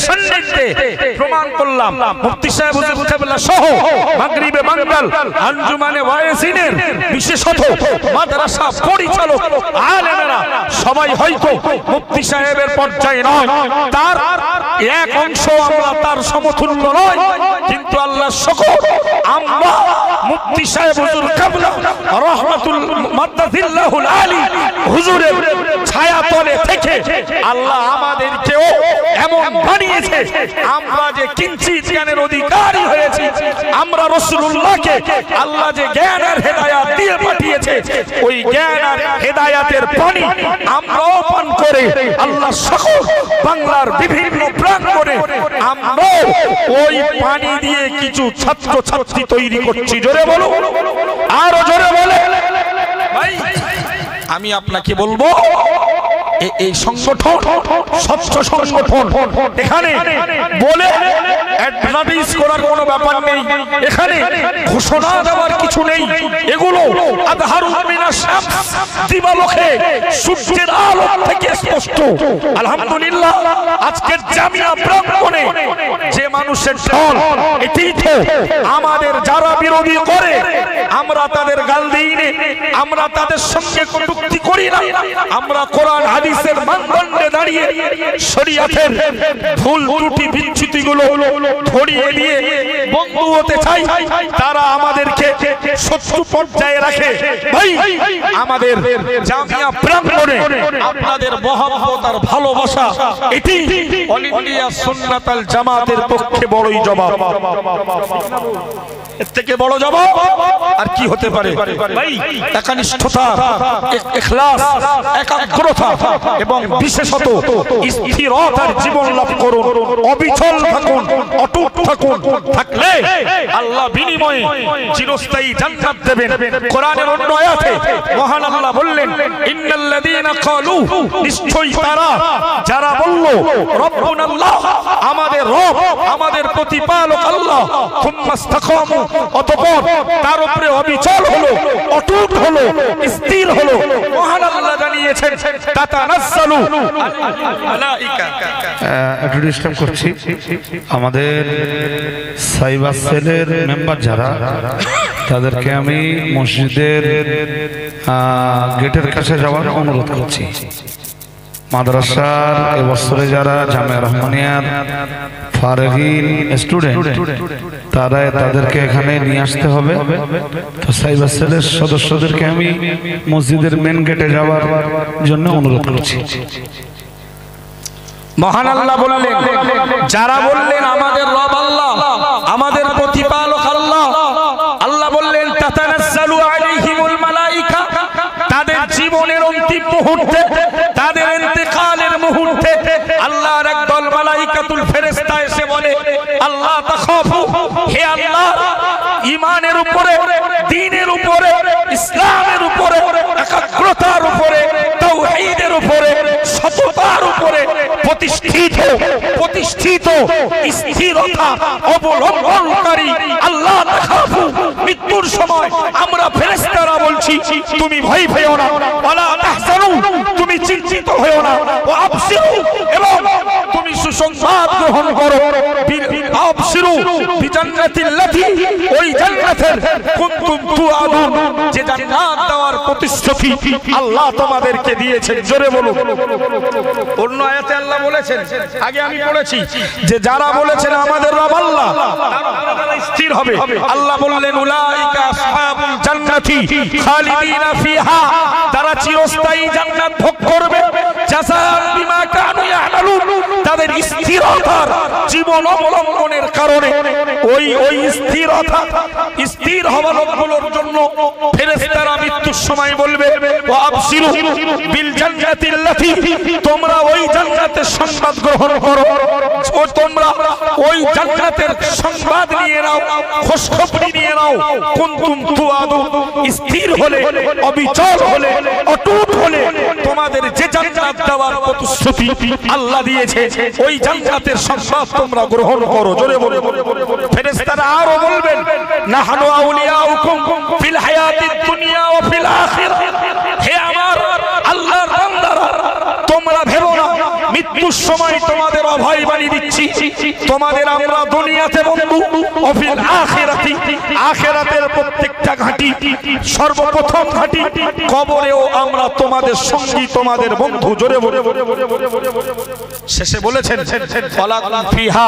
সান্নিধ্যে প্রমাণ করলাম মুফতি সাহেব হুজুর কেবলা সহ মাগরিবে বাঙ্গাল আঞ্জুমানে ওয়াইজিনের বিশেষত মাদ্রাসা পরিচালক আলেমেরা সবাই হয়তো মুফতি সাহেবের পর্যায়ে নয়, তার এক অংশ আমরা তার সমতুল্য নয়, কিন্তু আল্লাহর শুকর আমরা মুফতি সাহেব হুজুর কেবলা রহমাতুল মাদ্দাদিল্লাহুল আলী হুজুরের ছায়াতলে থেকে আল্লাহ আমাদেরকেও এমন বানিয়েছে আমরা যে কিঞ্চিত জ্ঞানের অধিকারী হয়েছি। আমরা রাসূলুল্লাহকে আল্লাহ যে জ্ঞান আর হেদায়েত দিয়ে পাঠিয়েছে, ওই জ্ঞান আর হেদায়েতের পানি আমরাও পান করে আল্লাহ শুকর বাংলার বিভিন্ন প্রাঙ্গণে আমরা ওই পানি দিয়ে কিছু ছাত্র ছাত্রী তৈরি করছি। জোরে বলো, আরো জোরে বলে। ভাই আমি আপনাকে বলবো এই সংগঠন স্বচ্ছ সংগঠন, এখানে বলে অ্যাডভার্টাইজ করার কোনো ব্যাপার নেই, এখানে ঘোষণা দেওয়ার কিছু নেই। এগুলো আযহারুল মিনাশ শামস, দিবালোকে সূর্যের আলো থেকে স্পষ্ট। আলহামদুলিল্লাহ আজকের জামিয়া প্রাঙ্গণে যে মানুষের ঢল, এটাই তো আমাদের যারা বিরোধী করে আমরা তাদের গাল দিই না, আমরা তাদের সঙ্গে কটূক্তি করি না, আমরা কোরআন হাদিসের মানদণ্ডে দাঁড়িয়ে শরীয়তের ভুল ত্রুটি বিচ্যুতিগুলো ধরিয়ে দিয়ে বন্ধু হতে চাই। তারা আমাদেরকে শত্রু পর্যায়ে রাখে। ভাই আমাদের জামিয়া প্রাঙ্গণে আপনাদের মহব্বত আর ভালোবাসা, এটি অল ইন্ডিয়া সুন্নাত আল জামাতের পক্ষে বড়ই জবাব। এর থেকে বড় জবাব আর কি হতে পারে? ভাই একনিষ্ঠতা, ইখলাস, একাগ্রতা এবং বিশেষত স্থিরতার জীবন লাভ করুন, অবিচল থাকুন, অটুট থাকুন। থাকলে আল্লাহ বিনিময়ে চিরস্থায়ী জান্নাত দেবেন। কোরআনের অন্য আয়াতে মহান আল্লাহ বললেন, ইন্নাল্লাযীনা ক্বালু, নিশ্চয়ই তারা যারা বলল রব্বুনাল্লাহ, আমাদের রব, আমাদের প্রতিপালক আল্লাহ, সুম্মা ইসতাকামু, অতঃপর তার উপরে অবিচল হলো, অটুট হলো, স্থির হলো। মহান আল্লাহ জানিয়েছেন তাতানাজ্জালু মালাইকা। একটু ডিস্টার্ব করছি, আমাদের সাইবার সেলের মেম্বার যারা, তাদেরকে আমি মসজিদের গেটের কাছে যাওয়ার অনুরোধ করছি। মাদ্রাসার এবছরে যারা জামিয়া রহমানিয়ার ফারগিন স্টুডেন্ট, তাদেরকে এখানে নিয়ে আসতে হবে। তো সাইবার সেলের সদস্যদেরকে আমি মসজিদের মেন গেটে যাওয়ার জন্য অনুরোধ করছি। মহান আল্লাহ বললেন, যারা বললেন আমাদের রব আল্লাহ, আমাদের প্রতিপালক আল্লাহ, আল্লাহ বললেন তাতানাজ্জালু আলাইহিমুল মালাইকা, তাদের জীবনের অন্তিম মুহূর্তে, তাদের ইন্তেকালের মুহূর্তে আল্লাহর একদল মালাইকাতুল ফেরেশতা এসে বলে, আল্লাহ তাখাফু, হে আল্লাহ, ঈমানের উপরে, দ্বীনের উপরে, ইসলামের উপরে, একাগ্রতার উপরে, তাওহীদের উপরে, সততার উপরে প্রতিষ্ঠিত স্থিরতা অবলম্বনকারী আল্লাহ তাখাফু, মৃত্যুর সময় আমরা ফেরেশতারা বলছি তুমি ভয় পেও না, ওয়ালা তাহজানু, তুমি চিন্তিত হও না, ওয়া আবশিরু, এবং তুমি সুসংবাদ গ্রহণ করো, আবশিরু বিজান্নাতিল্লাতী, ওই জান্নাতের কুনতুম তুআদুন, যে জান্নাত দেওয়ার প্রতিশ্রুতি আল্লাহ তোমাদেরকে দিয়েছেন। জোরে বলুন। অন্য আয়াতে আল্লাহ বলেছেন, আগে আমি পড়েছি, যে যারা বলেছেন আমাদের রব আল্লাহ, তারা স্থির হবে। আল্লাহ বললেন উলাইকা আসহাবুল জান্নাতি খালিদিনা ফিহা, তারা চিরস্থায়ী জান্নাত ভোগ করবে। জাযাআন বিমা কানু ইয়ামালুন, তাদের স্থিরতার জীবন অবলম্বনের কারণে ওই স্থিরতা, স্থির হওয়ার লোকগুলোর জন্য ফেরেশতারা মৃত্যুর সময় বলবে, ওয়া আবশিরু বিল জান্নাতিল্লাতী, তোমরা ওই জান্নাতের সংবাদ গ্রহণ করো, ও তোমরা ওই জান্নাতের সংবাদ নিয়ে নাও, খুশখবরি নিয়ে নাও। কুনতুম তুআদুন, স্থির হলে, অবিচল হলে, অটুট হলে তোমাদের যে জান্নাত দেওয়ার প্রতিশ্রুতি আল্লাহ দিয়েছে, ওই জান্নাতের সংবাদ তোমরা গ্রহণ করো। জোরে বলো। ফেরেশতারা আরো বলবেন, নাহনু আউলিয়াউকুম ফিল হায়াতিদ দুনিয়া ওয়া ফিল আখিরাহ, হে আমার আল্লাহর বান্দারা, তোমরা ভেবো না মৃত্যুর সময় তোমাদের অভয় বাণী দিচ্ছি তোমাদের আমরা দুনিয়াতে বন্ধু, অফিল আখিরাতি, আখিরাতের প্রত্যেকটা ঘাঁটি, সর্বপ্রথম ঘাঁটি কবরেও আমরা তোমাদের সঙ্গী, তোমাদের বন্ধু। জোরে বলে শেষে বলেছেন ওয়ালাকুম ফিহা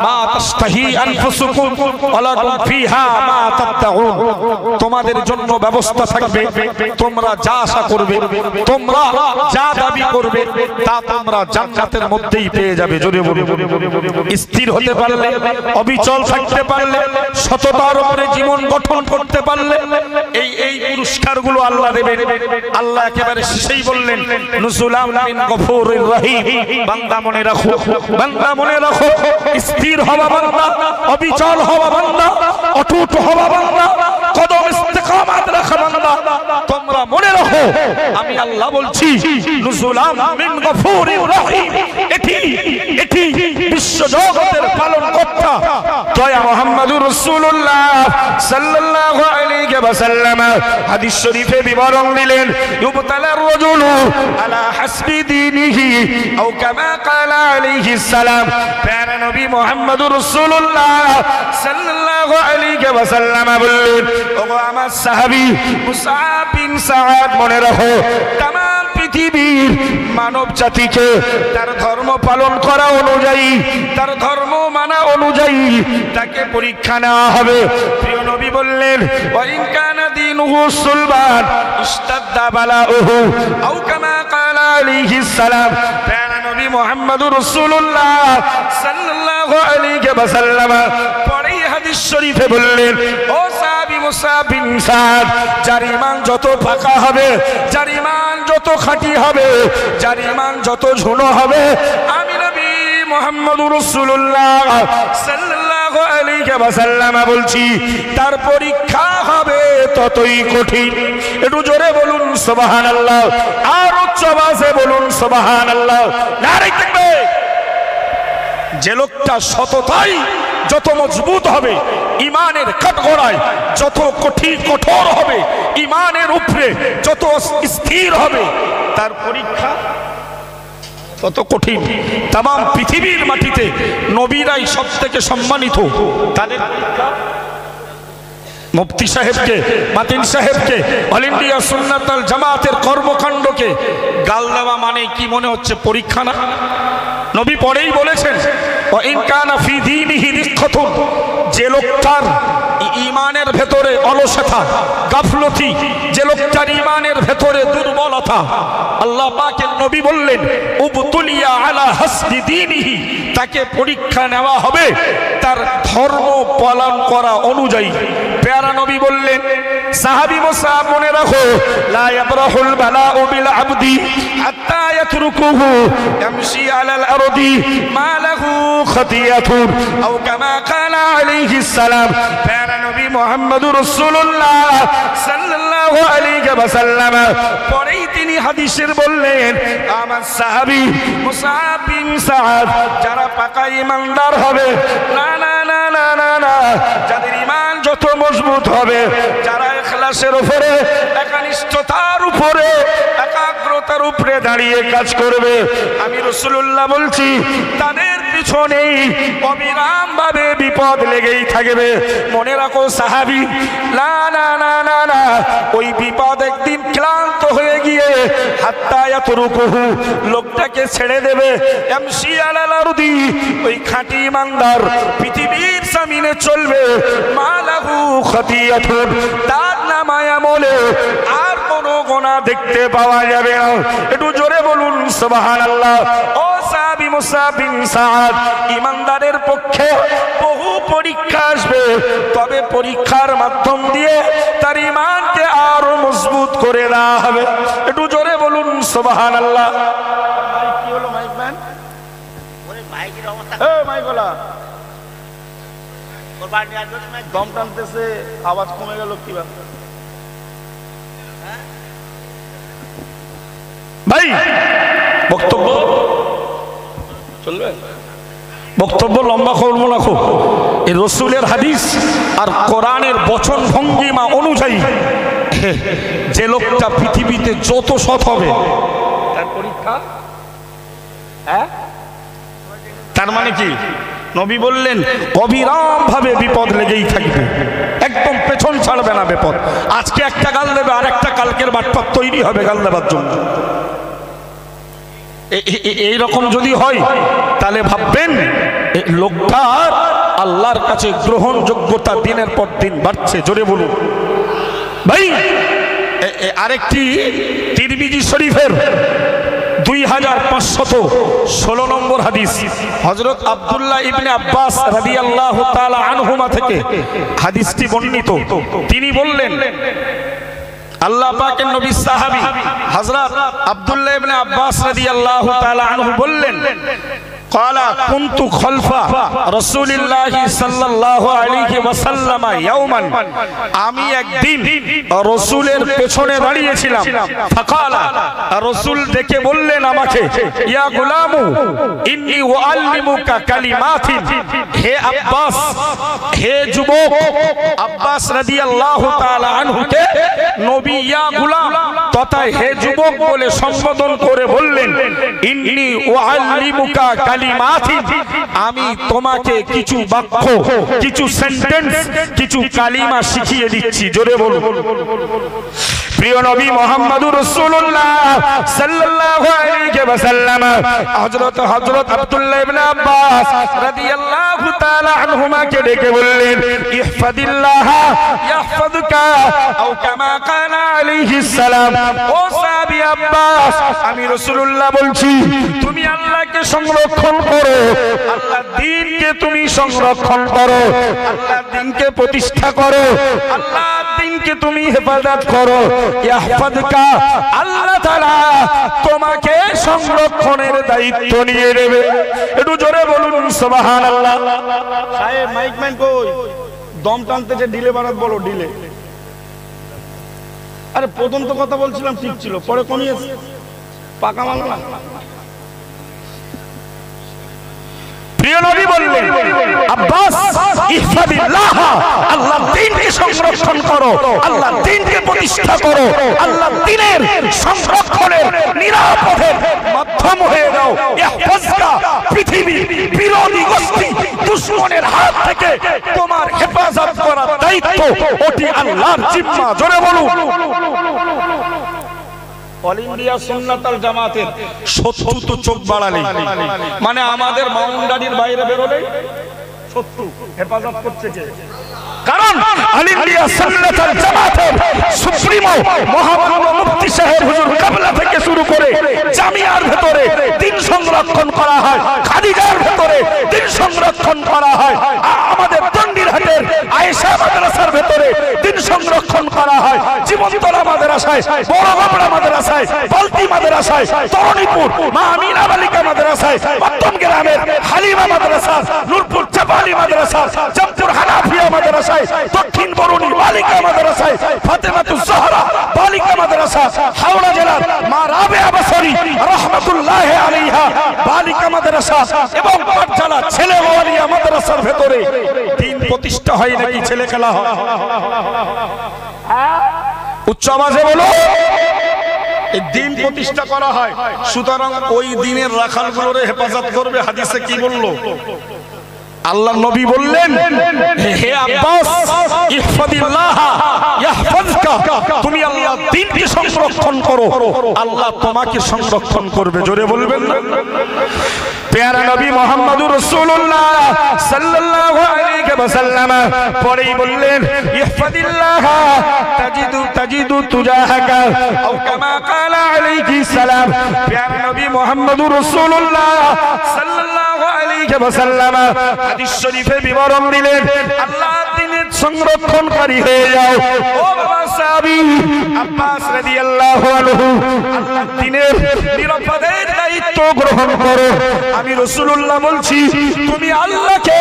মা তাশতাহি আনফুসুকুম ওয়ালাকুম ফিহা মা তাবতাউন। তোমাদের জন্য ব্যবস্থা থাকবে, তোমরা যা আশা করবে, তোমরা যা দাবি করবে তা তোমরা জান্নাতের মধ্যেই পেয়ে যাবে। জোরে বলে স্থির হতে পারলে, অবিচল থাকতে পারলে, সততার উপরে জীবন গঠন করতে পারলে এই পুরস্কারগুলো আল্লাহ দেবেন। আল্লাহ একেবারে শেষেই বললেন নুজুলাম মিন গফুরির রহিম। বান্দা মনে রাখো, বান্দা মনে রাখো, স্থির হওয়া বান্দা, অবিচল হওয়া বান্দা, অটুট হওয়া বান্দা, কদম ইস্তেকামাত রাখা বান্দা, তোমরা মনে রাখো আমি আল্লাহ বলছি নুজুলাম মিন গফুরির রহিম। এটি বিশ্ব জগতের পালন কর্তা দয়া মুহাম্মদুর রাসূলুল্লাহ সাল্লাল্লাহু আলাইহি ওয়াসাল্লাম হাদিস শরীফে বিবরণ দিলেন ইউবতালার রাজুলু আলা হাসবি দীনিহি আও কামা ক্বালা আলাইহিস সালাম। প্যারা নবী মুহাম্মদুর রাসূলুল্লাহ সাল্লাল্লাহু আলাইহি ওয়াসাল্লাম বললেন, ওগো আমার সাহাবী মুসআব বিন সাআদ, মনে রাখো তাম পৃথিবীর মানব জাতিকে তার ধর্ম পালন করা অনুযায়ী, তার ধর্ম মানা অনুযায়ী তাকে পরীক্ষা নেওয়া হবে। প্রিয় নবী বললেন ওয়াইন কানা দীনুহু সুলবান ইশতাদ্দা বালাউহু আও কামা ক্বালা আলাইহিস সালাম। প্যারা নবী মুহাম্মদুর রাসূলুল্লাহ সাল্লাল্লাহু আলাইহি ওয়াসাল্লাম পরেই হাদিস শরীফে বললেন, ও সাহাবী মুসআব বিন সাদ, যার ঈমান যত পাকা হবে, যার ঈমান যত খাঁটি হবে, যার ঈমান যত ঝুনো হবে, আমি নবী মুহাম্মদুর রাসূলুল্লাহ সাল্লাল্লাহু আলাইহি ওয়াসাল্লাম বলছি তার পরীক্ষা হবে ততই কঠিন। একটু জোরে বলুন সুবহানাল্লাহ, আর উচ্চ আওয়াজে বলুন সুবহানাল্লাহ। নারে তাকবীর। যে লোকটা সততাই যত মজবুত হবে, ইমানের কাঠগড়ায় যত কঠোর হবে, ইমানের উপরে যত স্থির হবে, তার পরীক্ষা তত কঠিন। তাম পৃথিবীর মাটিতে নবীরাই সব থেকে সম্মানিত। তাদের পরীক্ষা মুফতি সাহেবকে, মাতিন সাহেবকে, অল ইন্ডিয়া সুন্নাত আল জামাতের কর্মকাণ্ডকে গাল দেওয়া মানে কি মনে হচ্ছে পরীক্ষা না? নবী পরেই বলেছেন ওয়াইন কানা ফি দীনিহি রিক্কাতুন, যে লোকটার ঈমানের ভেতরে অলসতা, গাফলতি, যে লোকটার ঈমানের ভেতরে দুর্বলতা, আল্লাহ পাকের নবী বললেন উবতুলিয়া আলা হাসবি দীনিহি, তাকে পরীক্ষা নেওয়া হবে তার ধর্ম পালন করা অনুযায়ী। প্যারা নবী বললেন সাহাবী মুসআব, মনে রাখো লা ইয়াবরাহুল বালাউ বিল আবদি হাত্তা ইয়াতরুকুহু ইয়ামশি আলাল আরদি মা লাহু খাতিয়াতুন আও কামা ক্বালা আলাইহিস সালাম। প্যারা নবী মুহাম্মদুর রাসূলুল্লাহ সাল্লাল্লাহু আলাইহি ওয়াসাল্লাম পরেই তিনি হাদিসের বললেন, আমার সাহাবী মুসআব বিন সাআদ যারা পাকা ঈমানদার হবে, না না না না না না, যাদের ঈমান যত মজবুত হবে, যারা ইখলাসের উপরে, একনিষ্ঠতার উপরে, একাগ্রতার উপরে দাঁড়িয়ে কাজ করবে, আমি রাসূলুল্লাহ বলছি তাদের পিছনেই অবিরাম ভাবে বিপদ লেগেই থাকবে। মনে রাখো সাহাবী, না না না না না, ওই বিপদ একদিন ক্লান্ত হয়ে গিয়ে হাত্তা ইয়াতরুকুহু, লোকটাকে ছেড়ে দেবে, ইয়ামশি আলাল আরদি, ওই খাঁটি ঈমানদার পৃথিবীর জমিনে চলবে, মা লাহু খাতিয়াতুন, তার নামায় আমলে আর কোনো গুনাহ দেখতে পাওয়া যাবে না। একটু জোরে বলুন সুবহানাল্লাহ। ও সাহাবী মুসআব বিন সাআদ, ঈমানদারের পক্ষে বহু পরীক্ষা আসবে, তবে পরীক্ষার মাধ্যম দিয়ে তার ঈমানকে আরো মজবুত করে দেওয়া হবে। একটু জোরে বলুন সুবহানাল্লাহ। কি হলো মাইক ম্যান? ওরে মাইকের অবস্থা, এই মাইকওয়ালা ওর বাড়ি আসবে, দম টানতেছে, আওয়াজ কমে গেল কিভাবে? ভাই বক্তব্য চলবে, বক্তব্য লম্বা করবো না। খুব এই রসুলের হাদিস আর কোরআনের বচন ভঙ্গিমা অনুযায়ী যে লোকটা পৃথিবীতে যত সৎ হবে তার পরীক্ষা, হ্যাঁ, তার মানে কি নবী বললেন অবিরাম ভাবে বিপদ লেগেই থাকবে, একদম পেছন ছাড়বে না বিপদ। আজকে একটা গাল দেবে আর একটা কালকের বাটপাত তৈরি হবে গাল দেবার জন্য। এইরকম যদি হয় তাহলে ভাববেন লোকটার আল্লাহর কাছে গ্রহণযোগ্যতা দিনের পর দিন বাড়ছে। জোরে বলুন ভাই। আরেকটি তিরমিজি শরীফের 2516 নম্বর হাদিস, হযরত আব্দুল্লাহ ইবনে আব্বাস রাদিয়াল্লাহু তাআলা আনহুমা থেকে হাদিসটি বর্ণিত। তিনি বললেন, আল্লাহ পাকের নবী সাহাবী হযরত আব্দুল্লাহ ইবনে আব্বাস রাদিয়াল্লাহু তাআলা আনহু বললেন, قال كنت خلف رسول الله صلى الله عليه وسلم يوما আমি একদিন রাসূলের পেছনে দাঁড়িয়ে ছিলাম। فقال রাসূল ডেকে বললেন আমাকে, ইয়া গোলামু ইন্নী উআল্লিমুকা কালিমাতিন, হে আব্বাস, হে যুবক। আব্বাস রাদিয়াল্লাহু তাআলা আনহুকে নবী ইয়া গোলাম তথা হে যুবক বলে সম্বোধন করে বললেন, ইন্নী উআল্লিমুকা কালিমাতিন, আমি তোমাকে কিছু বাক্য, কিছু সেন্টেন্স, কিছু কালিমা শিখিয়ে দিচ্ছি। জোরে বলুন। প্রিয় নবী মুহাম্মদুর রাসূলুল্লাহ সাল্লাল্লাহু আলাইহি ওয়াসাল্লাম হযরত আব্দুল্লাহ ইবনে আব্বাস রাদিয়াল্লাহু তাআলা আনহুমাকে ডেকে বললেন, ইহফাদিল্লাহ ইয়াহফাদুকা, আও কামা কানা আলাইহিস সালাম। ও সাহাবী আব্বাস, আমি রাসূলুল্লাহ বলছি, তুমি আল্লাহকে সংরক্ষণ করো, আল্লাহর দ্বীনকে তুমি সংরক্ষণ করো, আল্লাহর দ্বীনকে প্রতিষ্ঠা করো, আল্লাহর দ্বীনকে তুমি হেফাজত করো। ইয়াহফাদুকা, আল্লাহ তাআলা তোমাকে সংরক্ষণের দায়িত্ব নিয়ে নেবে। একটু জোরে বলুন সুবহানাল্লাহ। সাহেব মাইকম্যান কই? দম টানতেছে, ঢিলে বারাত বলো, ঢিলে। আরে প্রথম তো কথা বলছিলাম ঠিক ছিল, পরে কমিয়েছে, পাকা মাল না। প্রিয় নবী বললেন, আব্বাস ইহফাদিল্লাহ, আল্লাহর দ্বীনকে সংরক্ষণ করো, আল্লাহর দ্বীনকে প্রতিষ্ঠা করো, আল্লাহর দ্বীনের সংরক্ষণের নিরাপদের মাধ্যম হয়ে দাও। ইহফাজকা, পৃথিবীর বিরোধী গোষ্ঠী দুশমনের হাত থেকে তোমার হেফাজত করার দায়িত্ব ওটি আল্লাহর জিম্মা। জোরে বলুন। অল ইন্ডিয়া সুন্নাতাল জামাতের শত্রু তো চোখ বাড়ালে, মানে আমাদের বাউন্ডারির বাইরে বেরোলে শত্রু হেফাজত করছে কে? কারণ অল ইন্ডিয়া সুন্নাতাল জামাতের সুপ্রিমো মহামানব মুফতি সাহেব হুজুর কাবলা থেকে শুরু করে জামিয়ার ভেতরে দিন সংরক্ষণ করা হয়, খাদিজার ভেতরে দিন সংরক্ষণ করা হয়, আমাদের টঙ্গীরহাটের আয়েশা মাদ্রাসার ভেতরে দিন সংরক্ষণ করা হয়, জীবনতলা মাদ্রাসায়, বড় গাবড়া মাদ্রাসায়, বালতি মাদ্রাসায়, তরণীপুর মা আমিনা বালিকা মাদ্রাসায়, মধ্যম গ্রামের হালিমা মাদ্রাসা, নূরপুর চাপালি মাদ্রাসা, জামপুর হানাফিয়া মাদ্রাসায়, দক্ষিণ বরুণী বালিকা মাদ্রাসায়, ফাতেমাতুজ জহরা বালিকা মাদ্রাসা, হাওড়া জেলার মা রাবেয়া বসরি রাহমাতুল্লাহি আলাইহা বালিকা মাদ্রাসা এবং পাঠশালা ছেলে ওয়ালিয়া মাদ্রাসার ভেতরে দিন প্রতিষ্ঠা হয় নাকি ছেলে খেলা হয়? উচ্চ আওয়াজে বলো। এই দিন প্রতিষ্ঠা করা হয়, সুতরাং ওই দিনের রাখালগুলোর হেফাজত করবে। হাদিসে কি বললো? আল্লাহ নবী বললেন, হে আব্বাস ইহফাদিল্লাহ ইয়াহফাজকা, তুমি আল্লাহর দ্বীনকে সংরক্ষণ করো, আল্লাহ তোমাকে সংরক্ষণ করবে। জোরে বলবেন না? প্যারা নবী মুহাম্মদুর রাসূলুল্লাহ সাল্লাল্লাহু আলাইহি ওয়াসাল্লাম পরেই বললেন, ইহফাদিল্লাহ তাজিদু তুজাহাকা, আও কামা ক্বালা আলাইহিস সালাম। প্যারা নবী মুহাম্মদুর রাসূলুল্লাহ সাল্লাল্লাহু আলাইহি ওয়াসাল্লাম হাদিস শরীফে বিবরণ দিলেন, আল্লাহর দ্বীনের সংরক্ষণকারী হয়ে যাও। ও বাবা সাহাবী আব্বাস রাদিয়াল্লাহু আনহু, আল্লাহর দ্বীনের নিরাপদের দায়িত্ব গ্রহণ করো। আমি রাসূলুল্লাহ বলছি, তুমি আল্লাহকে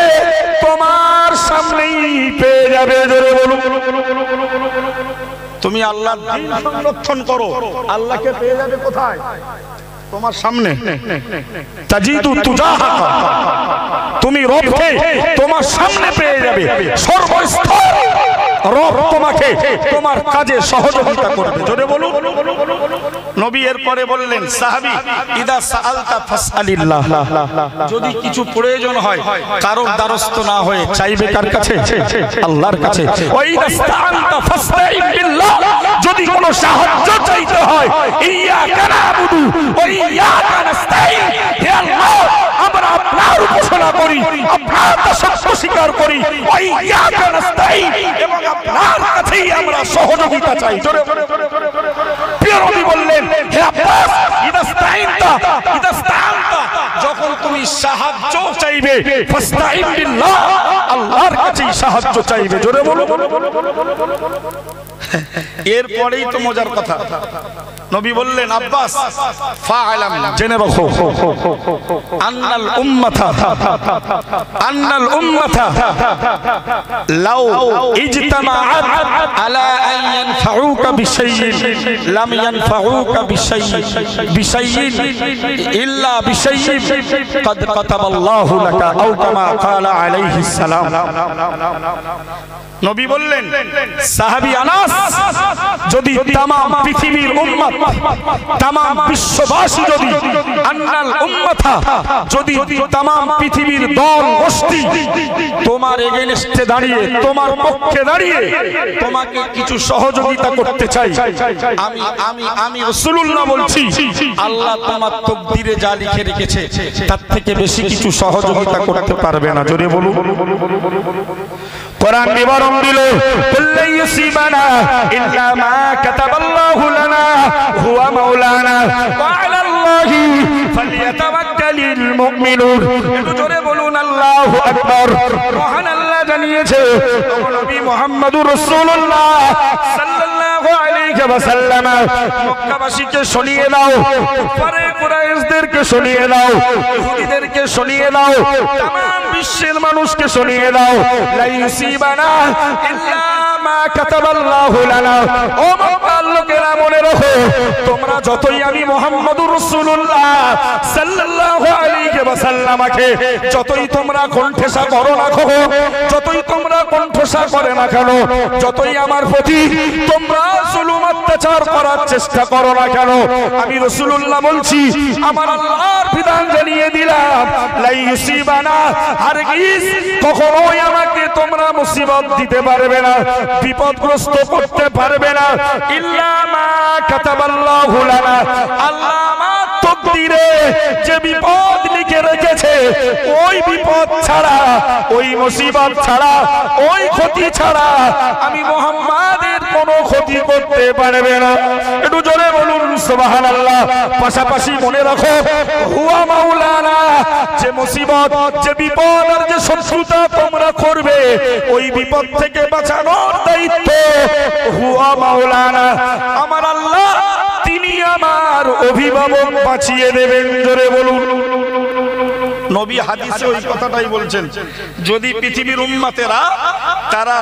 তোমার সামনেই পেয়ে যাবে। জোরে বলুন। তুমি আল্লাহর দ্বীন সংরক্ষণ করো, আল্লাহকে পেয়ে যাবে কোথায়? তোমার সামনে। তাজিদু তুজাহা, তুমি রবকে তোমার সামনে পেয়ে যাবে। সর্বস্তরে রব তোমাকে তোমার কাজে সহযোগিতা করবে। জোরে বলুন। নবী এরপরে বললেন সাহাবী ইদা সাআলতা ফাসআলিল্লাহ, যদি কিছু প্রয়োজন হয় কারোর দ্বারস্থ না হয়ে চাইবে কার কাছে? আল্লাহর কাছে। ওয়া ইদা ইসতাআনতা ফাসতাইন বিল্লাহ, যদি কোনো সাহায্য চাইতে হয় ইয়াকা নাবুদু ওয়া ইয়াকা নাস্তাইন, হে আল্লাহ আমরা আপনার উপাসনা করি, আপনার দাসত্ব স্বীকার করি, ওয়া ইয়াকা নাস্তাইন, এবং আপনার কাছেই আমরা সহযোগিতা চাই। জোরে প্রিয় নবী বললেন হে আব্বাস ইদা ইসতাআনতা যখন তুমি সাহায্য চাইবে ফাসতাইন বিল্লাহ, আল্লাহর কাছেই সাহায্য চাইবে। জোরে বলো। এরপরেই তো মজার কথা, নবী বললেন আব্বাস ফাআলাম, জেনে রাখো আন্নাল উম্মাতা লাউ ইজতামাআত আলা আন ইয়ানফাউকা বিশাইইন লাম ইয়ানফাউকা বিশাইইন ইল্লা বিশাইইন ক্বাদ কাতাবাল্লাহু লাকা আও কামা ক্বালা আলাইহিস সালাম। নবী বললেন সাহাবী আনাস, যদি তামাম পৃথিবীর উম্মত, তামাম বিশ্ববাসী, যদি আন্নাল উম্মাতা, যদি তামাম পৃথিবীর দল গোষ্ঠী তোমার এগেইনস্টে দাঁড়িয়ে, তোমার পক্ষে দাঁড়িয়ে তোমাকে কিছু সহযোগিতা করতে চাই, আমি রাসূলুল্লাহ বলছি আল্লাহ তোমার তাকদীরে যা লিখে রেখেছে তার থেকে বেশি কিছু সহযোগিতা করতে পারবে না। জোরে বলুন। কোরআন বিবরণ দিল কুল্লু ইউসিবানা ইল্লা মা কাতাবাল্লাহু লানা হুয়া মাওলানা ওয়া আলাল্লাহি ফালইয়াতাওয়াক্কালিল মুমিনুন। একটু জোরে বলুন আল্লাহু আকবার। মহান আল্লাহ জানিয়েছে নবী মুহাম্মদুর রাসূলুল্লাহ সাল্লাল্লাহু আলাইহি ওয়াসাল্লাম মক্কাবাসীকে শুনিয়ে দাও, পরে কুরাইশদেরকে শুনিয়ে দাও, ইহুদিদেরকে শুনিয়ে দাও, तमाम বিশ্বের মানুষকে শুনিয়ে দাও লা ইউসিবানা ইল্লা মা কাতাবাল্লাহু লানা। ও মক্কার লোকেরা মনে রাখো, তোমরা যতই আমি মুহাম্মদুর রাসূলুল্লাহ সাল্লাল্লাহু আলাইহি ওয়াসাল্লামকে যতই তোমরা কণ্ঠেসা করো না কেন, যতই তোমরা কণ্ঠেসা করে না কেন, যতই আমার প্রতি তোমরা জুলুম অত্যাচার করার চেষ্টা করো না কেন, আমি রাসূলুল্লাহ বলছি, আমার আল্লাহর বিধান জানিয়ে দিলাম লা ইউসিবানা, হারগিজ কখনোই আমাকে তোমরা মুসিবত দিতে পারবে না, বিপদগ্রস্ত করতে পারবে না, ইল্লা মা কাতাবাল্লাহু লানা, আল্লাহ আমার তাকদীরে যে বিপদ লিখে রেখেছে ওই বিপদ ছাড়া, ওই মুসিবত ছাড়া, ওই ক্ষতি ছাড়া আমি মুহাম্মাদের কোনো ক্ষতি করতে পারবে না। একটু জোরে বলুন সুবহানাল্লাহ। পাশাপাশি মনে রাখো হুয়া মাওলানা, যে মুসিবত, যে বিপদ আর যে শত্রুতা তোমরা করবে ওই বিপদ থেকে বাঁচানোর দায়িত্ব হুয়া মাওলানা, আমার আল্লাহ তিনি আমার অভিভাবক বাঁচিয়ে দেবেন। জোরে বলুন। নবী হাদিসে ওই কথাটাই বলছেন, যদি পৃথিবীর উম্মতেরা তারা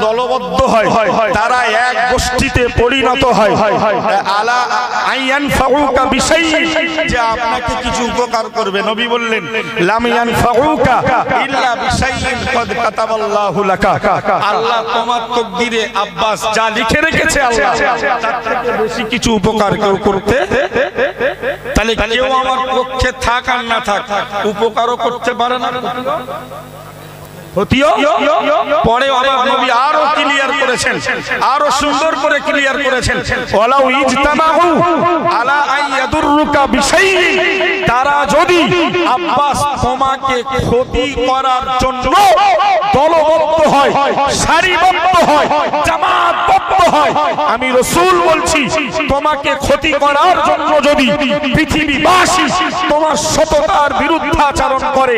দলবদ্ধ হয়, তারা এক গোষ্ঠীতে পরিণত হয়, আলা আইয়ানফাউকা বিশাইইন, যে আপনাকে কিছু উপকার করবে, নবী বললেন লাম ইয়ানফাউকা ইল্লা বিশাইইন ক্বাদ কাতাবাল্লাহু লাকা, আল্লাহ তোমার তাকদীরে আব্বাস যা লিখে রেখেছে আল্লাহ তার থেকে বেশি কিছু উপকার কেউ করতে, তাহলে কেউ আমার পক্ষে থাক আর না থাক উপকারও করতে পারে না। পরে নবী আরো ক্লিয়ার করেছেন, আরো সুন্দর করে ক্লিয়ার করেছেন, ওয়ালাউ ইজতামাউ আলা আইয়াদুররুকা বিশাইইন, তারা যদি আব্বাস তোমাকে ক্ষতি করার জন্য দলবদ্ধ হয়, সারিবদ্ধ হয়, জামাতবদ্ধ হয়, আমি রাসূল বলছি তোমাকে ক্ষতি করার জন্য যদি পৃথিবীবাসী তোমার সততার বিরুদ্ধাচরণ করে,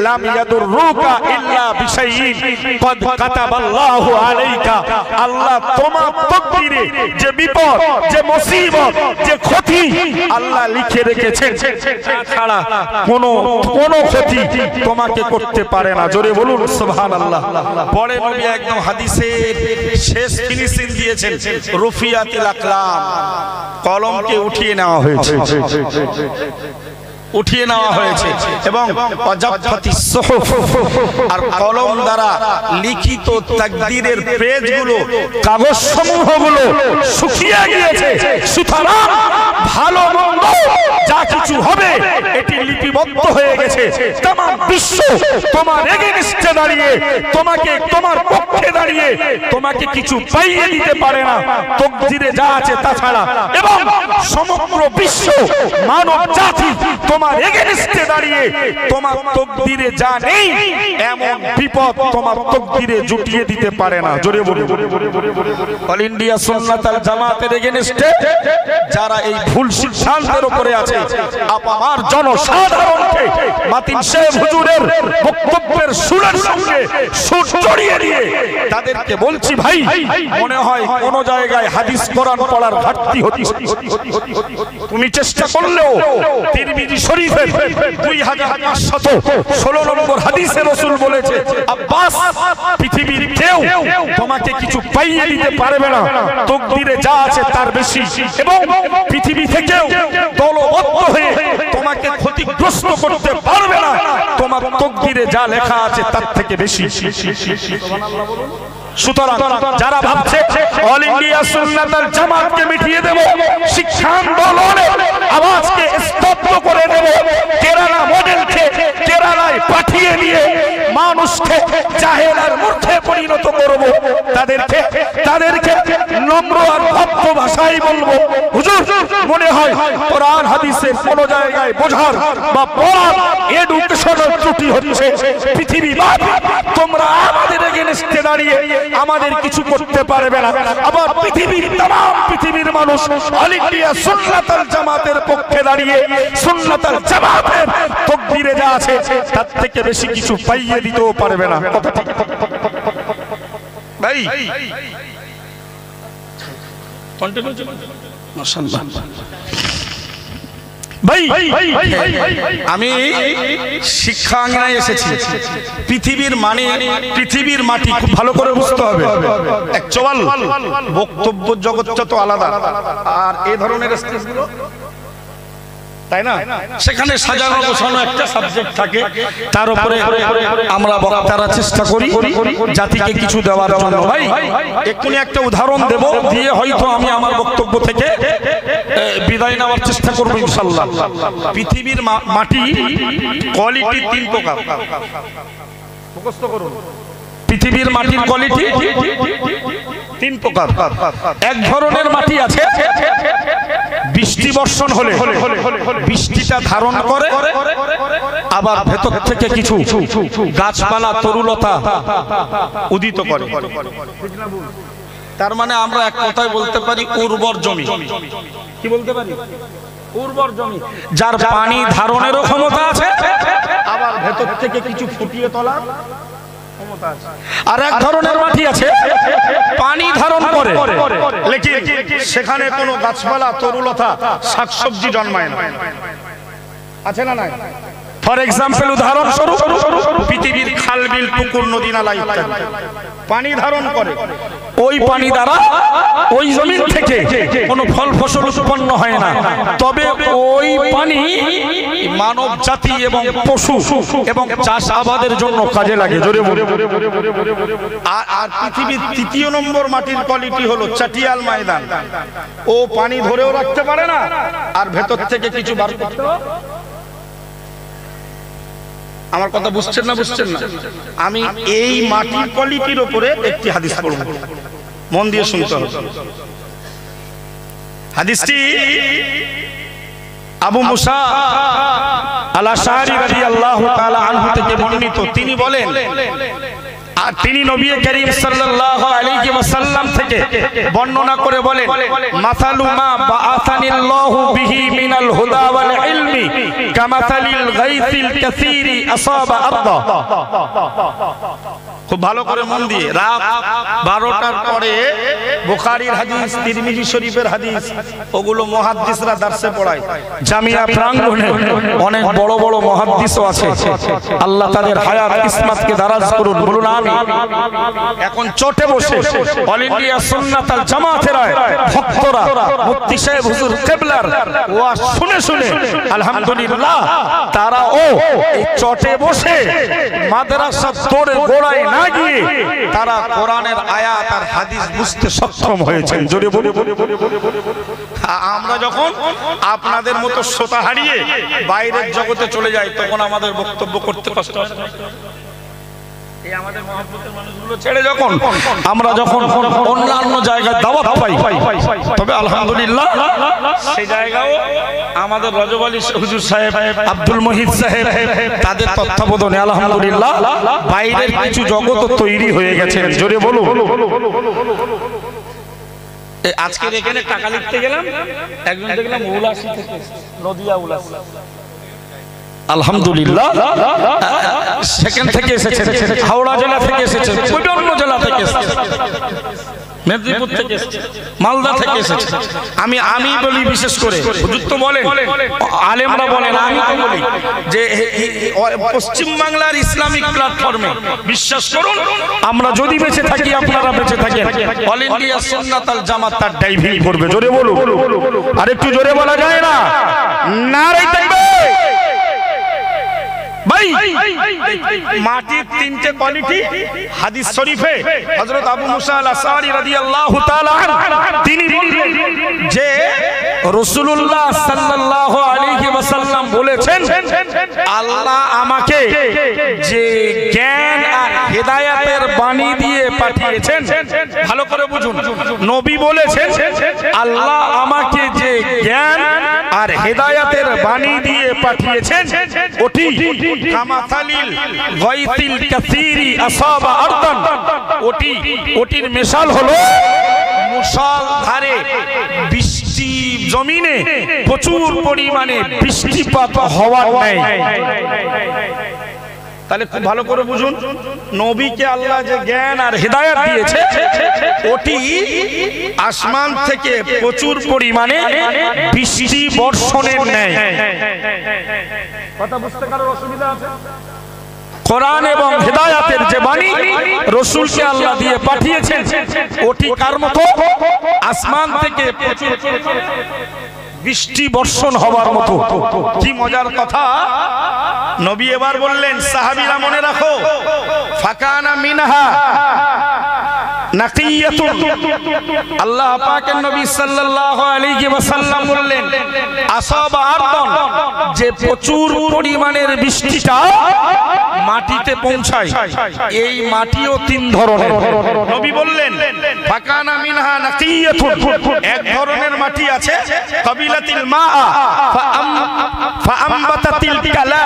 লাম ইয়াদুররুকা ইল্লা বিশাইইন ক্বাদ কাতাবাল্লাহু আলাইকা, আল্লাহ তোমার তাকদীরে যে বিপদ, যে মুসিবত, যে ক্ষতি আল্লাহ লিখে রেখেছেন ছাড়া কোনো ক্ষতি তোমাকে করতে পারে না। জোরে বলুন সুবহানাল্লাহ। পরে নবী একদম হাদিসের শেষ ফিনিশিং দিয়েছেন, রুফিয়াতিল আকলাম, কলমকে উঠিয়ে নেওয়া হয়েছে। উঠিয়ে নেওয়া হয়েছে এবং অজাফাতি সুহুফ আর কলম দ্বারা লিখিত তাকদীরের পেজগুলো কাগজ সমূহগুলো শুকিয়ে গিয়েছে। সুতরাং ভালো মন্দ যা কিছু হবে এটি লিপিবদ্ধ হয়ে গেছে। तमाम বিশ্ব তোমার এগেইনস্টে দাঁড়িয়ে তোমাকে তোমার পক্ষে দাঁড়িয়ে তোমাকে কিছু পাইয়ে দিতে পারে না তাকদীরে যা আছে তা ছাড়া, এবং সমগ্র বিশ্ব মানব জাতি তোমার এগেইনস্টে দাঁড়িয়ে তোমার তাকদীরে যা নেই এমন বিপদ তোমার তাকদীরে জুটিয়ে দিতে পারে না। জোরে বলুন। অল ইন্ডিয়া সুন্নাত আল জামাতের এগেইনস্টে যারা এই ভুল সিদ্ধান্তের উপরে আছে, আপামার জনসাধারণকে মাতিন সাহেব হুজুরের বক্তব্যের সুরের সঙ্গে সুর জড়িয়ে দিয়ে তাদেরকে বলছি, ভাই মনে হয় কোন জায়গায় হাদিস কোরআন পড়ার ঘাটতি হচ্ছে। তুমি চেষ্টা করলেও তিরমিজি শরীফের 2516 নম্বর হাদিসে রাসূল বলেছে, আব্বাস পৃথিবীর কেউ তোমাকে কিছু পাইয়ে দিতে পারবে না তাকদীরে যা আছে তার বেশি, এবং পৃথিবী থেকেও দলবদ্ধ হয়ে তোমাকে ক্ষতিগ্রস্ত করতে পারবে না তোমার তাকদীরে যা লেখা আছে তার থেকে বেশি। সুতরাং যারা ভাবছে অল ইন্ডিয়া সুন্নাত আল জামাতকে মিটিয়ে দেব, শিক্ষা আন্দোলনের আওয়াজকে স্তব্ধ করে দেব, কেরালা মডেলকে কেরালায় পাঠিয়ে দিয়ে মানুষকে জাহেল আর মূর্খে পরিণত করব, তাদেরকে নম্র আর ভদ্র ভাষায় বলবো, হুজুর মনে হয় কোরআন হাদিসের কোন জায়গায় বোঝার বা পড়ার এডুকেশনের ত্রুটি হচ্ছে। পৃথিবীব্যাপী তোমরা আমাদের এগেইনস্টে দাঁড়িয়ে আমাদের কিছু করতে পারবে না। আবার পৃথিবীর মানুষ অল ইন্ডিয়া সুন্নাত আল জামাতের পক্ষে দাঁড়িয়ে সুন্নাত আল জামাতের তাকদীরে যা আছে তার থেকে বেশি কিছু পাইয়ে দিতেও পারবে না। কথা ঠিক ভাই? কন্টিনিউ চলুন। মাশাআল্লাহ ভাই, আমি শিক্ষা আঙ্গিনায় এসেছি। পৃথিবীর মাটি খুব ভালো করে বুঝতে হবে। অ্যাকচুয়াল বক্তব্য জগৎটা তো আলাদা, আর এই ধরনের স্টেজগুলো তাই না, সেখানে সাজানো গোছানো একটা সাবজেক্ট থাকে, তার উপরে আমরা বক্তারা চেষ্টা করি জাতিকে কিছু দেওয়ার জন্য। ভাই এক্ষুনি একটা উদাহরণ দেব, দিয়ে হয়তো আমি আমার বক্তব্য থেকে বিদায় নেওয়ার চেষ্টা করবো ইনশাআল্লাহ। পৃথিবীর মাটি কোয়ালিটি 3 প্রকার, মুখস্থ করুন। পৃথিবীর মাটির কোয়ালিটি 3 প্রকার। এক ধরনের মাটি আছে বৃষ্টি বর্ষণ হলে বৃষ্টিটা ধারণ করে, আবার ভেতর থেকে কিছু গাছপালা তরুলতা উদিত করে। তার মানে আমরা এক কথায় বলতে পারি উর্বর জমি। কি বলতে পারি? উর্বর জমি, যার পানি ধারণেরও ক্ষমতা আছে, আবার ভেতর থেকে কিছু ফুটিয়ে তোলা। আর এক ধরনের মাটি আছে পানি ধারণ করে, লেকিন সেখানে কোনো গাছপালা তরুলতা শাকসবজি জন্মায় না। আছে না নাই? ফর এক্সাম্পল, উদাহরণস্বরূপ পৃথিবীর খাল বিল পুকুর নদী নালা ইত্যাদি পানি ধারণ করে। ওই পানি দ্বারা ওই জমিন থেকে কোনো ফল ফসল উৎপন্ন হয় না, তবে ওই পানি মানব জাতি এবং পশু এবং চাষ আবাদের জন্য কাজে লাগে। জোরে বলে। আর পৃথিবীর 3 নম্বর মাটির কোয়ালিটি হলো চাটিয়াল ময়দান। ও পানি ধরেও রাখতে পারে না, আর ভেতর থেকে কিছু বার করতে। আমার কথা বুঝছেন না? আমি এই মাটির কোয়ালিটির উপরে একটি হাদিস পড়ব, মন দিয়ে শুনতে হবে। হাদিসটি আবু মুসা আল আশআরী রাদিয়াল্লাহু তাআলা আনহু থেকে বর্ণিত। তিনি বলেন, আর তিনি নবী করিম সাল্লাল্লাহু আলাইহি ওয়াসাল্লাম থেকে বর্ণনা করে বলেন, মাসালু মা বাআসানিল্লাহু বিহি মিনাল হুদা ওয়াল ইলমি কামাসালিল গাইসিল কাসীরি আসাবা আরদা। খুব ভালো করে মন দিয়ে, রাত 12টার পরে বুখারীর হাদিস, তিরমিজি শরীফের হাদিস, ওগুলো মুহাদ্দিসরা দার্সে পড়ায়। জামিয়া প্রাঙ্গণে অনেক বড় বড় মুহাদ্দিসও আছে, আল্লাহ তাদের হায়াত কিসমতকে দারাজ করুন, বলুন আমিন। এখন চটে বসে অল ইন্ডিয়া সুন্নাত আল জামাতের ভক্তরা মুফতি সাহেব হুজুর কিবলার ওয়াজ শুনে শুনে আলহামদুলিল্লাহ তারাও এই চটে বসে মাদ্রাসা তোড়ে গোড়ায় না গিয়ে তারা কোরআনের আয়াত আর হাদিস বুঝতে সক্ষম হয়েছেন। জোরে বলে আমরা যখন আপনাদের মতো শ্রোতা হারিয়ে বাইরের জগতে চলে যাই তখন আমাদের বক্তব্য করতে কষ্ট হয়। এই আমাদের মহব্বতের মানুষগুলো ছেড়ে যখন আমরা যখন অন্যান্য জায়গায় দাওয়াত পাই, তবে আলহামদুলিল্লাহ সেই জায়গাও আমাদের রজব আলী হুজুর সাহেব, আব্দুল মহিদ সাহেব, তাদের তত্ত্বাবধানে আলহামদুলিল্লাহ বাইরের কিছু জগৎ তৈরি হয়ে গেছে। জোরে বলো। আজকের এখানে টাকা লিখতে গেলাম, একজন দেখলাম উলাসি থেকে, নদিয়া উলাসি, আলহামদুলিল্লাহ সেখান থেকে এসেছে, হাওড়া জেলা থেকে এসেছে, বিভিন্ন জেলা থেকে এসেছে, মেদিনীপুর থেকে এসেছে, মালদা থেকে এসেছে। আমি বলি বিশেষ করে হুজুর তো বলেন, আলেমরা বলেন, আমি তো বলি যে পশ্চিম বাংলার ইসলামিক প্ল্যাটফর্মে বিশ্বাস করুন, আমরা যদি বেঁচে থাকি আপনারা বেঁচে থাকেন, অল ইন্ডিয়া সুন্নাত আল জামাত তার ডাইভিং করবে। জোরে বলুন, আর একটু জোরে বলা যায় না? নারে তাকবীর। ভাই মাটির তিনটে কোয়ালিটি হাদিস শরীফে হযরত আবু মুসা আল আশআরী রাদিয়াল্লাহু তাআলা তিনি বললেন যে রাসূলুল্লাহ সাল্লাল্লাহু আলাইহি ওয়াসাল্লাম বলেছেন, আল্লাহ আমাকে যে জ্ঞান আর হেদায়েতের বাণী দিয়ে পাঠিয়েছেন, ভালো করে বুঝুন, নবী বলেছেন আল্লাহ আমাকে যে জ্ঞান আর হেদায়েতের বাণী দিয়ে পাঠিয়েছেন, ওটি কামাথালিল গায়তিল কাসীরি আসাবা আরদান, ওটির মিশাল হলো মুষলধারে বৃষ্টি, জমিনে প্রচুর পরিমাণে বৃষ্টিপাত হওয়ার ন্যায়। তাহলে খুব ভালো করে বুঝুন, নবীকে আল্লাহ যে জ্ঞান আর হেদায়েত দিয়েছে, ওটি আসমান থেকে প্রচুর পরিমাণে বৃষ্টি বর্ষণের ন্যায়। কথা বুঝতে কারো অসুবিধা আছে? কোরআন এবং হেদায়েতের যে বাণী রাসূলকে আল্লাহ দিয়ে পাঠিয়েছেন, ওটি কার মতো? আসমান থেকে প্রচুর বৃষ্টি বর্ষণ হওয়ার মতো। কি মজার কথা! নবী এবার বললেন, সাহাবীরা মনে রাখো, ফাকানা মিনহা নাকিয়াতুন, আল্লাহ পাকের নবী সাল্লাল্লাহু আলাইহি ওয়াসাল্লাম বললেন আসাবা আরদান, যে প্রচুর পরিমাণের বৃষ্টিটা মাটিতে পৌঁছায়, এই মাটিও তিন ধরনের। নবী বললেন ফাকানা মিনহা নাকিয়াতুন, এক ধরনের মাটি আছে কাবিলাতিল মাআ ফাআমবাতাতিল কালা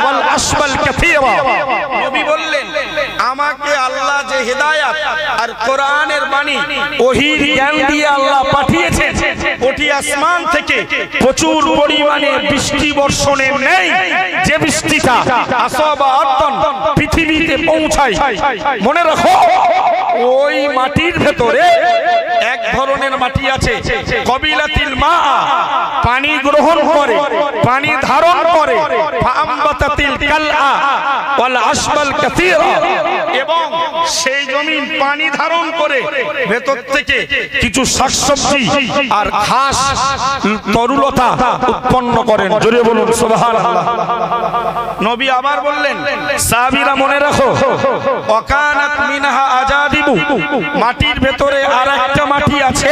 ওয়াল আসবাল কাসীরা। নবী বললেন আমাকে আল্লাহ যে হেদায়েত আর কোরআনের বাণী, ওহির জ্ঞান দিয়ে আল্লাহ পাঠিয়েছেন, ওটি আসমান থেকে প্রচুর পরিমাণে বৃষ্টি বর্ষণের নেই, যে বৃষ্টিটা আসাবা আরদান পৃথিবীতে পৌঁছায়। মনে রাখো, ওই মাটির ভেতরে এক ধরনের মাটি আছে কাবিলাতিল মাআ, পানি গ্রহণ করে, পানি ধারণ করে, ফাআমবাতাতিল কালআ ওয়াল আসবাল কাসীরা, এবং সেই জমিন পানি ধারণ করে ভেতর থেকে কিছু শাকসবজি আর ঘাস তরুলতা উৎপন্ন করেন। জোরে বলুন সুবহানাল্লাহ। নবী আবার বললেন, সাহাবীরা মনে রাখো, ওয়াকানাত মিনহা আজাদিবু, মাটির ভেতরে আরেকটা মাটি আছে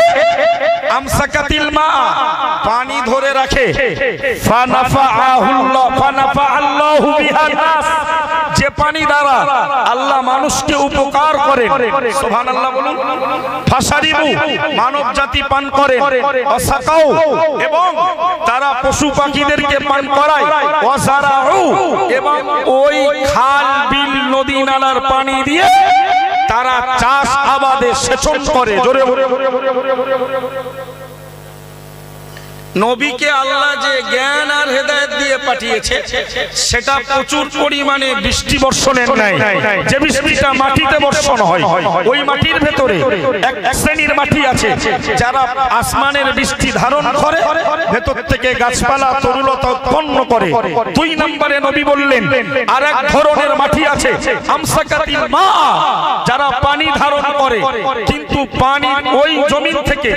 আমসাকাতিল মা, পানি ধরে রাখে, ফানাফাআল্লাহু বিহা নাস, যে পানি দ্বারা আল্লাহ মানুষকে উপকার করেন। সুবহানাল্লাহ বলুন। ফাশারিবু, মানব জাতি পান করে, ওয়াসাকাউ, এবং তারা পশু পাখিদেরকে পান করায়, ওয়াজারাউ, এবং ওই খাল বিল নদী নালার পানি দিয়ে তারা চাষ আবাদে সেচন করে। জোরে নবীকে আল্লাহ যে জ্ঞান আর হেদায়েত দিয়ে পাঠিয়েছে সেটা প্রচুর পরিমাণে বৃষ্টি বর্ষণের নাই। যে বৃষ্টিটা মাটিতে বর্ষণ হয়, ওই মাটির ভেতরে এক শ্রেণীর মাটি আছে যারা আসমানের বৃষ্টি ধারণ করে, ভেতর থেকে গাছপালা তরুলতা উৎপন্ন করে। 2 নম্বরে নবী বললেন আর এক ধরনের মাটি আছে আমসাকাতিল মা, যারা পানি ধারণ করে কিন্তু পানি ওই জমিন থেকে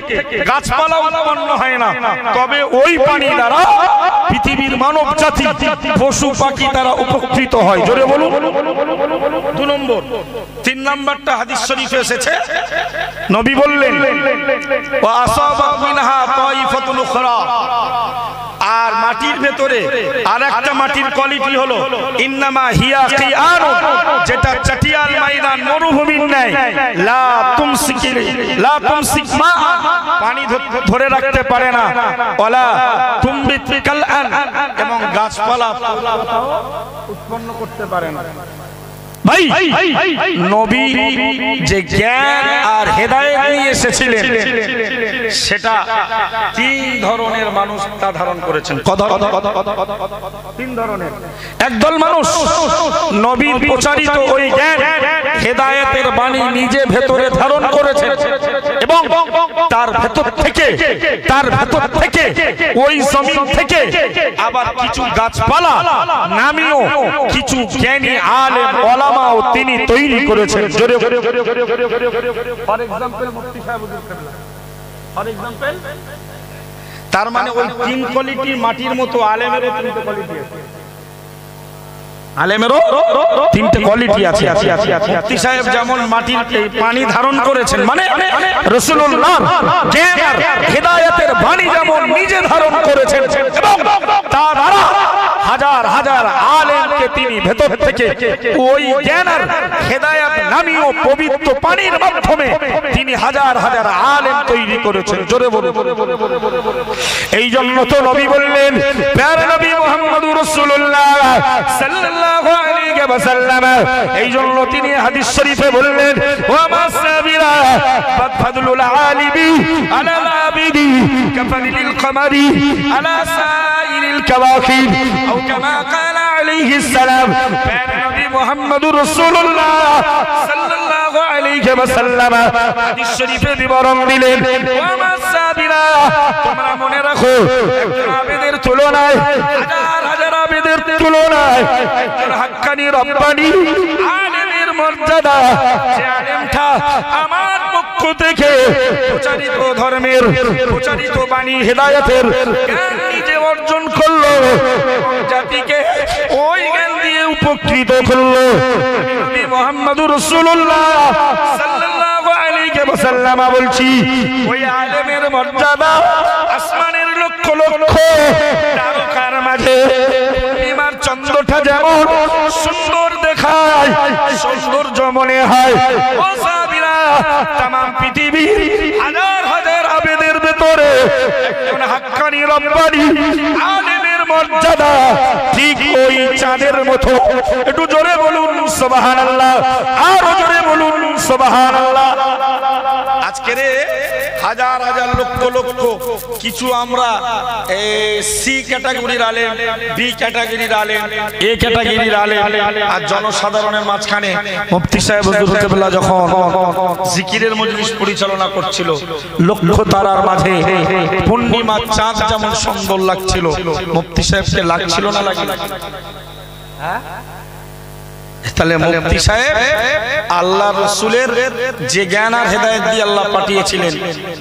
গাছপালা উৎপন্ন হয় না, তবে ওই পানি দ্বারা পৃথিবীর মানব জাতি পশু পাখি তারা উপকৃত হয়। জোরে বলুন। 2 নম্বর। 3 নম্বরটা হাদিস শরীফে এসেছে, নবী বললেন ওয়া আসাবা মিনহা তাইফাতুন উখরা, আর মাটির ভেতরে আরেকটা মাটির কোয়ালিটি হলো ইন্নামা হিয়া কিয়ান, যেটা চাটিয়াল ময়দান মরুভূমির ন্যায়, লা তুমসিক মা, পানি ধরে রাখতে পারে না, ওয়ালা তুমবিত কালআন, এবং গাছপালা উৎপন্ন করতে পারে না। ভাই, নবী যে জ্ঞান আর হেদায়েত নিয়ে এসেছিলেন সেটা 3 ধরনের মানুষ তা ধারণ করেছেন। 3 ধরনের। একদল মানুষ নবীর প্রচারিত ওই জ্ঞান হেদায়েতের বাণী নিজে ভেতরে ধারণ করেছেন এবং তার ভেতর থেকে ওই জমিন থেকে আবার কিছু গাছপালা নামিয়েও কিছু জ্ঞানী আলেম ওলামাও তিনি তৈরি করেছেন। জোরে ফর এক্সাম্পল মুফতি সাহেব হুজুর কেবলা, ফর এক্সাম্পল। তার মানে ওই 3 কোয়ালিটির মাটির মতো আলেমেরও 3টে কোয়ালিটি আছে। আলেমেরও 3টে কোয়ালিটি আছে। মুফতি সাহেব যেমন মাটির পানি ধারণ করেছেন, মানে রাসূলুল্লাহ জ্ঞান আর হেদায়েতের বাণী যেমন নিজে ধারণ করেছেন এবং তার দ্বারা হাজার হাজার আলেমকে তিনি ভেতর থেকে ওই জ্ঞান আর হেদায়েত নামীয় পবিত্র পানির মাধ্যমে তিনি হাজার হাজার আলেম তৈরি করেছেন। জোরে বলুন। এই জন্য তো নবী বললেন, প্যারা নবী মুহাম্মদুর রাসূলুল্লাহ সাল্লাল্লাহু আলাইহি ওয়াসাল্লাম, এই জন্য তিনি হাদিস শরীফে বললেন ওয়া মাসাবিরা ফাদলুল আলিমি আলাল আবিদি কাফালিল কমারি আলা সাইরিল কাওয়াকিব আও কামা ক্বালা আলাইহিস সালাম। প্যারা নবী মুহাম্মদুর রাসূলুল্লাহ সাল্লাল্লাহু আলাইহি ওয়াসাল্লাম হাদিস শরীফে বিবরণ দিলেন, ওয়া মাসাবিরা, তোমরা মনে রাখো একজন আবেদের তুলনায় হাজার হাজার আবেদের তুলনায় একজন হাক্কানি রব্বানি আলেমের মর্যাদা, যে আলেমটা আমার পক্ষ থেকে প্রচারিত ধর্মের প্রচারিত বাণী হেদায়েতের জ্ঞান নিজে অর্জন করলো, জাতিকে ওই জ্ঞান দিয়ে উপকৃত করলো। নবী মুহাম্মদুর রাসূলুল্লাহ সাল্লাল্লাহু আলাইহি ওয়াসাল্লাম বলছি, ওই আলেমের মর্যাদা আসমানের লক্ষ লক্ষ তারকার মাঝে পূর্ণিমার চন্দ্রটা যেমন সুন্দর দেখায়, সৌন্দর্য মনে হয়, ও সাহাবীরা, তামাম পৃথিবীর হাজার হাজার আবেদের ভেতরে একজন হাক্কানি রব্বানি আলেমের মর্যাদা ঠিক ওই চাঁদের মতো। একটু জোরে বলুন সুবহানাল্লাহ, আরো জোরে বলুন সুবহানাল্লাহ। আজকে রে হাজার হাজার লক্ষ লক্ষ কিছু আমরা সি ক্যাটাগরির আলেম, বি ক্যাটাগরির আলেম, এ ক্যাটাগরির আলেম, আর জনসাধারণের মাঝখানে মুফতি সাহেব হুজুর কেবলা যখন জিকিরের মজলিস পরিচালনা করছিল, লক্ষ তারার মাঝে পূর্ণিমার চাঁদ যেমন সুন্দর লাগছিল, মুফতি সাহেবকে লাগছিল না লাগে? হ্যাঁ, তাহলে মুফতি সাহেব আল্লাহ রাসূলের যে জ্ঞান আর হেদায়েত দিয়ে আল্লাহ পাঠিয়েছিলেন,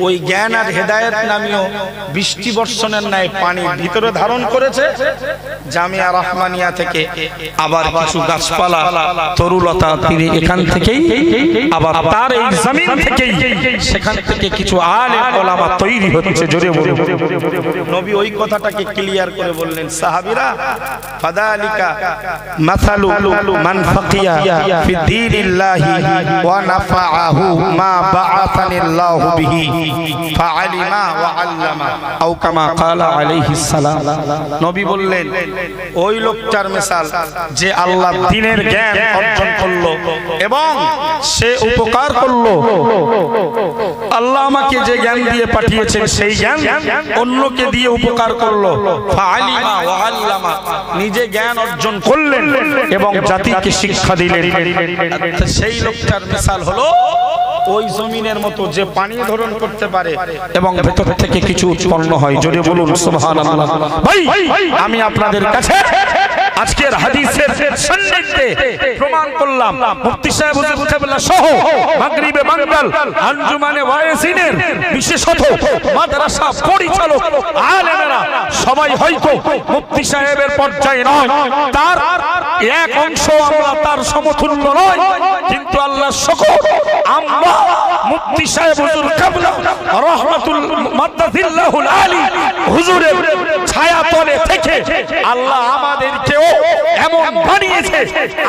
ওই জ্ঞান আর হেদায়েত নামীয় বৃষ্টি বর্ষণের ন্যায় পানি ভিতরে ধারণ করেছে জামিয়া রহমানিয়া থেকে। আবার কিছু গাছপালা তরুলতা তিনি এখান থেকেই, আবার তার এই জমিন থেকেই সেখান থেকে কিছু আলেম ওলামা তৈরি হচ্ছে। জোরে বলুন। নবী ওই কথাটাকে ক্লিয়ার করে বললেন, সাহাবীরা, ফাদালিকা মাসালু মান ফাকিয়া ফি দীনিল্লাহি ওয়া নাফাআহু মা বাআসানিল্লাহু বিহি ফাআলিমা ওয়া আল্লামা আও কামা ক্বালা আলাইহিস সালাম। নবী বললেন, ওই লোকটার মিসাল যে আল্লাহ দ্বীনের জ্ঞান অর্জন করলো এবং সে উপকার করলো। আল্লাহ আমাকে যে জ্ঞান দিয়ে পাঠিয়েছেন সেই জ্ঞান অন্যকে দিয়ে উপকার করলো। ফাআলিমা ওয়া আল্লামা, নিজে জ্ঞান অর্জন করলেন এবং জাতিকে শিক্ষা দিলেন। সেই লোকটার মিসাল হলো ওই জমিনের মতো যে পানি ধারণ করতে পারে এবং ভেতর থেকে কিছু উৎপন্ন হয়। জোরে বলুন সুবহানাল্লাহ। ভাই আমি আপনাদের কাছে আজকের হাদিসের সান্নিধ্যে প্রমাণ করলাম মুফতি সাহেব হুজুর কেবলা সহ মাগরিবে বাঙ্গাল আঞ্জুমানে ওয়াইসিনের বিশেষত মাদ্রাসা পরিচালক আলেমেরা সবাই হয়তো মুফতি সাহেবের পর্যায়ে নয়, তার এক অংশ আমরা তার সমতুল্য নয়, কিন্তু আল্লাহ শুকর আমরা মুফতি সাহেব হুজুর কেবলা রহমাতুল মাদ্দাদিল্লাহুল আলী হুজুরের ছায়াতলে থেকে আল্লাহ আমাদেরকেও এমন বানিয়েছে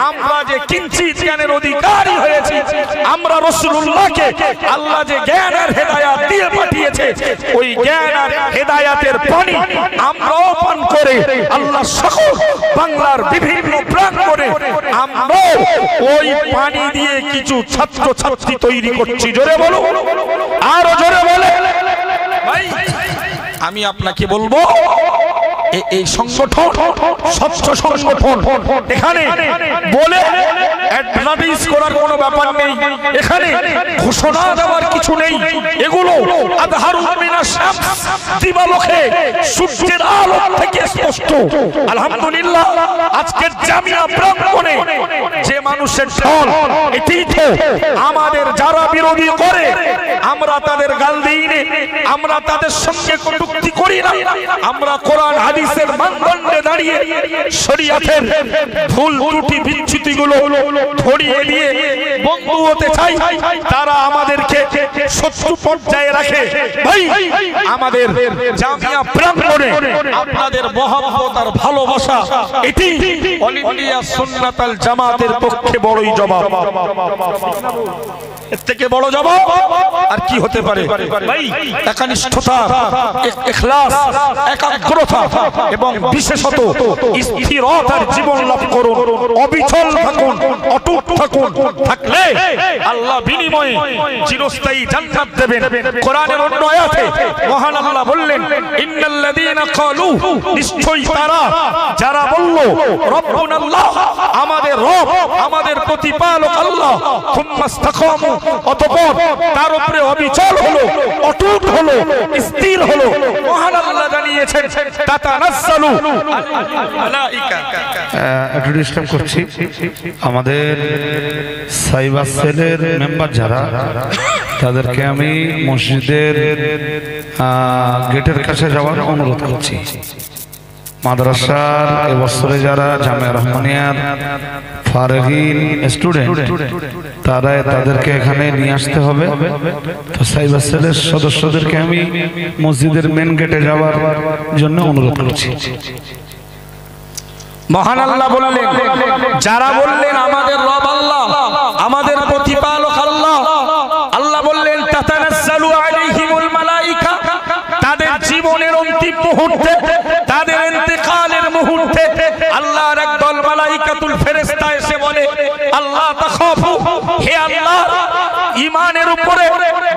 আমরা যে কিঞ্চিত জ্ঞানের অধিকারী হয়েছি। আমরা রাসূলুল্লাহকে আল্লাহ যে জ্ঞান আর হেদায়েত দিয়ে পাঠিয়েছে ওই জ্ঞান আর হেদায়েতের পানি আমরাও পান করে আল্লাহ শুকর বাংলার বিভিন্ন প্রাঙ্গণে আমরা ওই পানি দিয়ে কিছু ছাত্র ছাত্রী তৈরি করছি। জোরে বলো, আরো জোরে বলে। ভাই আমি আপনাকে বলবো এই সংগঠন স্বচ্ছ সংগঠন, এখানে বলে অ্যাডভার্টাইজ করার কোনো ব্যাপার নেই, এখানে ঘোষণা দেওয়ার কিছু নেই। এগুলো আযহারুল মিনাশ শামস, দিবালোকে সূর্যের আলো থেকে স্পষ্ট। আলহামদুলিল্লাহ আজকের জামিয়া প্রাঙ্গণে যে মানুষের ঢল, এটাই তো আমাদের যারা বিরোধী করে আমরা তাদের গাল দিই না, আমরা তাদের সঙ্গে কটূক্তি করি না, আমরা কোরআন হাদিসের মানদণ্ডে দাঁড়িয়ে শরীয়তের ভুল ত্রুটি বিচ্যুতিগুলো ধরিয়ে দিয়ে বন্ধু হতে চাই। তারা আমাদেরকে শত্রু পর্যায়ে রাখে। ভাই আমাদের জামিয়া প্রাঙ্গণে আপনাদের মহব্বত আর ভালোবাসা এটি অল ইন্ডিয়া সুন্নাতুল জামাতের পক্ষে বড়ই জবাব। এর থেকে বড় জবাব আর কি হতে পারে? ভাই একনিষ্ঠতা, ইখলাস, একাগ্রতা এবং বিশেষত স্থিরতার জীবন লাভ করুন, অবিচল থাকুন, অটুট থাকুন। থাকলে আল্লাহ বিনিময়ে চিরস্থায়ী জান্নাত দেবেন। কোরআনের অন্য আয়াতে মহান আল্লাহ বললেন, ইন্নাল্লাযীনা ক্বালু, নিশ্চয়ই তারা যারা বলল রব্বুনাল্লাহ, আমাদের রব আমাদের প্রতিপালক আল্লাহ, সুম্মা ইসতাকামু, অতঃপর তার উপরে অবিচল হলো, অটুট হলো, স্থির হলো। মহান আল্লাহ জানিয়েছেন তাতানাজ্জালু মালাইকা। একটু ডিস্টার্ব করছি, আমাদের সাইবার সেলের মেম্বার যারা তাদেরকে আমি মসজিদের গেটের কাছে যাওয়ার অনুরোধ করছি। মাদ্রাসার এবছরে যারা জামিয়া রহমানিয়ার ফারগিন স্টুডেন্ট তাদেরকে এখানে নিয়ে আসতে হবে। তো সাইবার সেলের সদস্যদেরকে আমি মসজিদের মেন গেটে যাওয়ার জন্য অনুরোধ করছি। মহান আল্লাহ বললেন, যারা বললেন আমাদের রব আল্লাহ, আমাদের প্রতিপালক আল্লাহ, আল্লাহ বললেন তাতানাজ্জালু আলাইহিমুল মালাইকা, তাদের জীবনের অন্তিম মুহূর্তে, তাদের ইন্তেকালের মুহূর্তে আল্লাহর একদল মালাইকাতুল ফেরেশতা এসে বলে, আল্লাহ তাখাফু, হে আল্লাহ, ঈমানের উপরে,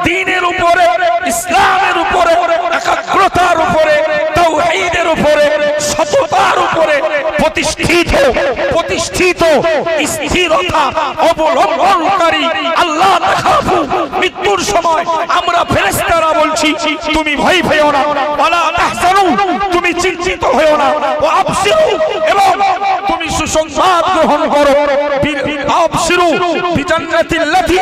দ্বীনের উপরে, ইসলামের উপরে, একাগ্রতার উপরে, তাওহীদের উপরে, সততার উপরে প্রতিষ্ঠিত স্থিরতা অবলম্বনকারী আল্লাহ তাখাফু, মৃত্যুর সময় আমরা ফেরেশতারা বলছি তুমি ভয় পেও না, ওয়ালা তাহজানু, তুমি চিন্তিত হও না, ওয়া আবশিরু, এবং তুমি সুসংবাদ গ্রহণ করো, আবশিরু বিজান্নাতিল্লাতী,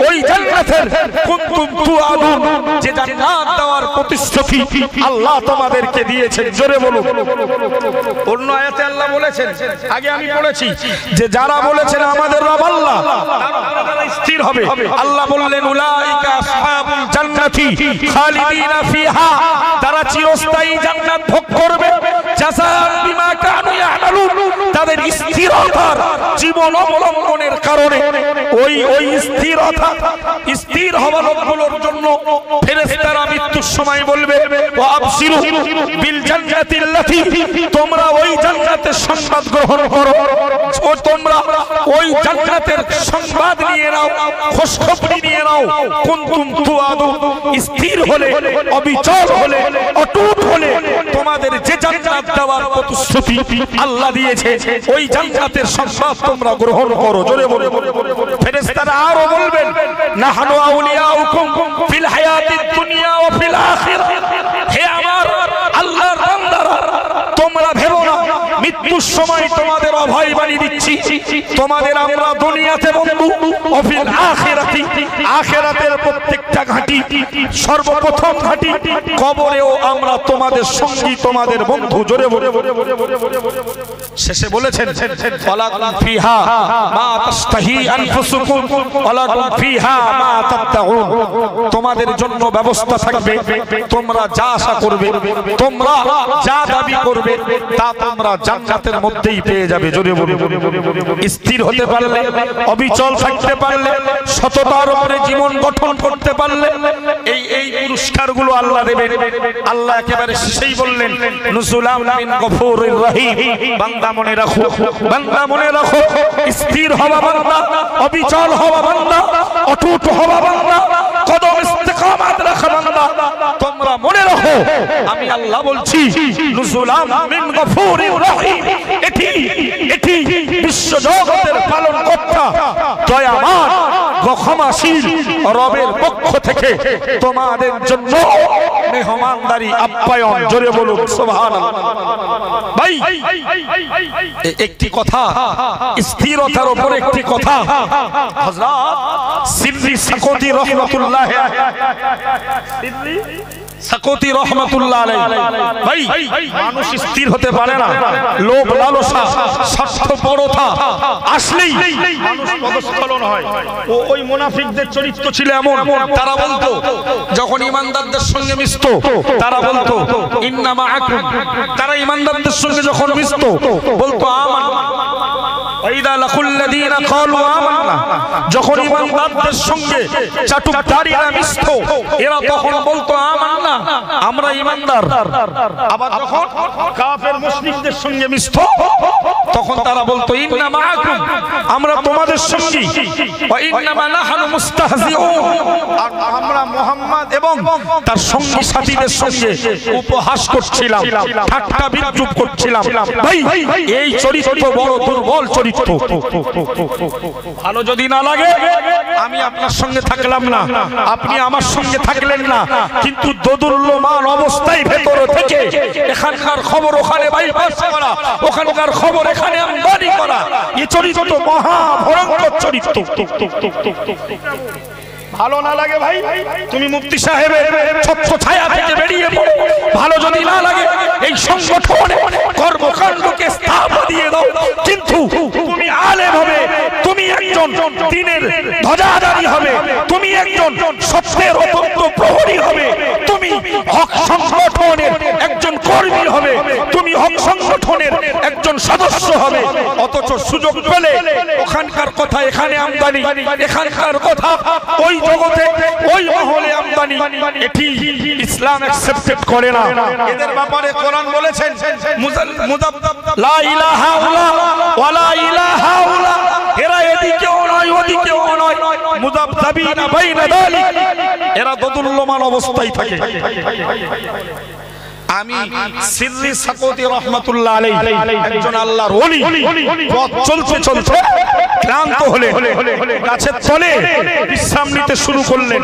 ওই জান্নাতের কুনতুম তুআদুন, যে জান্নাত দেওয়ার প্রতিশ্রুতি আল্লাহ তোমাদেরকে দিয়েছেন। জোরে বলুন। অন্য আয়াতে আল্লাহ বলেছেন, আগে আমি পড়েছি, যে যারা বলেছেন আমাদের রব আল্লাহ তারা স্থির হবে। আল্লাহ বললেন উলাইকা আসহাবুল জান্নাতি খালিদিনা ফিহা, তারা চিরস্থায়ী জান্নাত ভোগ করবে। জাযাআন বিমা কানু ইয়ামালুন, তাদের স্থিরতার জীবন অবলম্বনের কারণে ওই স্থিরতা স্থির হওয়া লোকগুলোর জন্য ফেরেশতারা মৃত্যুর সময় বলবে ওয়া আবশিরু বিল জান্নাতিল্লাতী, তোমরা ওই জান্নাতের সংবাদ গ্রহণ করো, ও তোমরা ওই জান্নাতের সংবাদ নিয়ে নাও, খুশখবরি নিয়ে নাও। কুনতুম তুআদু, স্থির হলে, অবিচল হলে, অটুট হলে তোমাদের যে জান্নাত দেওয়ার প্রতিশ্রুতি আল্লাহ দিয়েছে ওই জান্নাতের সংবাদ তোমরা গ্রহণ করো। জোরে বলে ফেরেশতারা আরো বলবেন নাহনু আউলিয়াউকুম ফিল হায়াতিদ দুনিয়া ওয়া ফিল আখিরাহ, হে আমার আল্লাহর বান্দারা তোমরা ভেবো না মৃত্যুর সময় তোমাদের অভয় বাণী দিচ্ছি, তোমাদের আমরা দুনিয়াতে বন্ধু, ওয়া ফিল আখিরাতি, আখিরাতের প্রত্যেকটা ঘাঁটি সর্বপ্রথম ঘাঁটি কবরেও আমরা তোমাদের সঙ্গী, তোমাদের বন্ধু। জোরে বলে শেষে বলেছেন ওয়ালাকুম ফিহা মা তাশতাহি আনফুসুকুম ওয়ালাকুম ফিহা মা তাবতাউন, তোমাদের জন্য ব্যবস্থা থাকবে, তোমরা যা আশা করবে, তোমরা যা দাবি করবে তা তোমরা জান্নাতের মধ্যেই পেয়ে যাবে। জোরে বলে স্থির হতে পারলে, অবিচল থাকতে পারলে, সততার উপরে জীবন গঠন করতে পারলে এই পুরস্কারগুলো আল্লাহ দেবেন। আল্লাহ একেবারে শেষেই বললেন নুজুলাম মিন গফুরির রহিম, বান্দা মনে রাখো, বান্দা মনে রাখো, স্থির হওয়া বান্দা, অবিচল হওয়া বান্দা, অটুট হওয়া বান্দা, কদম ইস্তেকামাত রাখা বান্দা, তোমরা মনে রাখো আমি আল্লাহ বলছি নুজুলাম মিন গফুরির রহিম, এটি বিশ্ব জগতের পালনকর্তা দয়াবান ক্ষমাশীল রবের পক্ষ থেকে তোমাদের জন্য মেহমানদারি আপ্যায়ন। জোরে বলুন সুবহানাল্লাহ। ভাই একটি কথা, স্থিরতার উপর একটি কথা হযরত সিদ্দি সাকোতি রহমাতুল্লাহ সাকোতি রহমাতুল্লাহ আলাইহি, ভাই মানুষ স্থির হতে পারে না, লোভ লালসা স্বার্থপরতা আসলেই মানুষ পদস্খলন হয়। ওই মুনাফিকদের চরিত্র ছিল এমন, তারা বলতো যখন ঈমানদারদের সঙ্গে মিশতো তারা বলতো ইন্না মাআকুম, তারা ঈমানদারদের সঙ্গে যখন মিশতো বলতো আমান্না, ওয়াইদা লাকুল্লাযীনা ক্বালু আমান্না, যখন ঈমানদারদের সঙ্গে চাটুকারিরা মিশতো এরা তখন বলতো আমান্না, আমরা ঈমানদার। আবার যখন কাফের মুশরিকদের সঙ্গে মিশতো তখন তারা বলতো ইন্না মাআকুম, আমরা তোমাদের সঙ্গী, ওয়া ইন্নামা নাহনু মুস্তাহজিউন, আমরা মুহাম্মদ এবং তার সঙ্গী সাথীদের সঙ্গে উপহাস করছিলাম, ঠাট্টা বিদ্রুপ করছিলাম। ভাই এই চরিত্র বড় দুর্বল চরিত্র। ভালো যদি না লাগে আমি আপনার সঙ্গে থাকলাম না, আপনি আমার সঙ্গে থাকলেন না, কিন্তু দোদুল্যমান অবস্থায় ভেতর থেকে এখানকার খবর ওখানে বাইপাস করা, ওখানকার খবর এখানে আমদানি করা, এই চরিত্র মহা ভয়ঙ্কর চরিত্র। ভালো না লাগে ভাই তুমি মুফতি সাহেবের ছত্র ছায়া থেকে বেরিয়ে পড়ো, ভালো যদি না লাগে এই সংগঠনে কর্মকাণ্ডকে স্থাপনা দিয়ে দাও, কিন্তু তুমি আলেম হবে, তুমি একজন দ্বীনের ধ্বজাধারী হবে, তুমি একজন সত্যের অত্যন্ত প্রহরী হবে, তুমি হক সংগঠনের একজন কর্মী হবে, তুমি হক সংগঠনের একজন সদস্য হবে। অথচ সুযোগ পেলে ওখানকার কথা এখানে আমদানি, এখানকার কথা ওই জগতে ওই মহলে আমদানি, এটি ইসলাম অ্যাকসেপ্টেড করে না। এদের ব্যাপারে কোরআন বলেছেন লা ইলাহা ওয়া লা ইলাহা উলা, এরা এদিকেও নয় ওদিকেও নয়, মুযাবযাবিনা বাইনা যালিক, এরা দোদুল্যমান অবস্থায় থাকে। আমি সিদ্দি সাকোতি রহমাতুল্লাহ আলাইহি একজন আল্লাহর ওলি, পথ চলতে চলতে ক্লান্ত হলে গাছের তলে বিশ্রাম নিতে শুরু করলেন,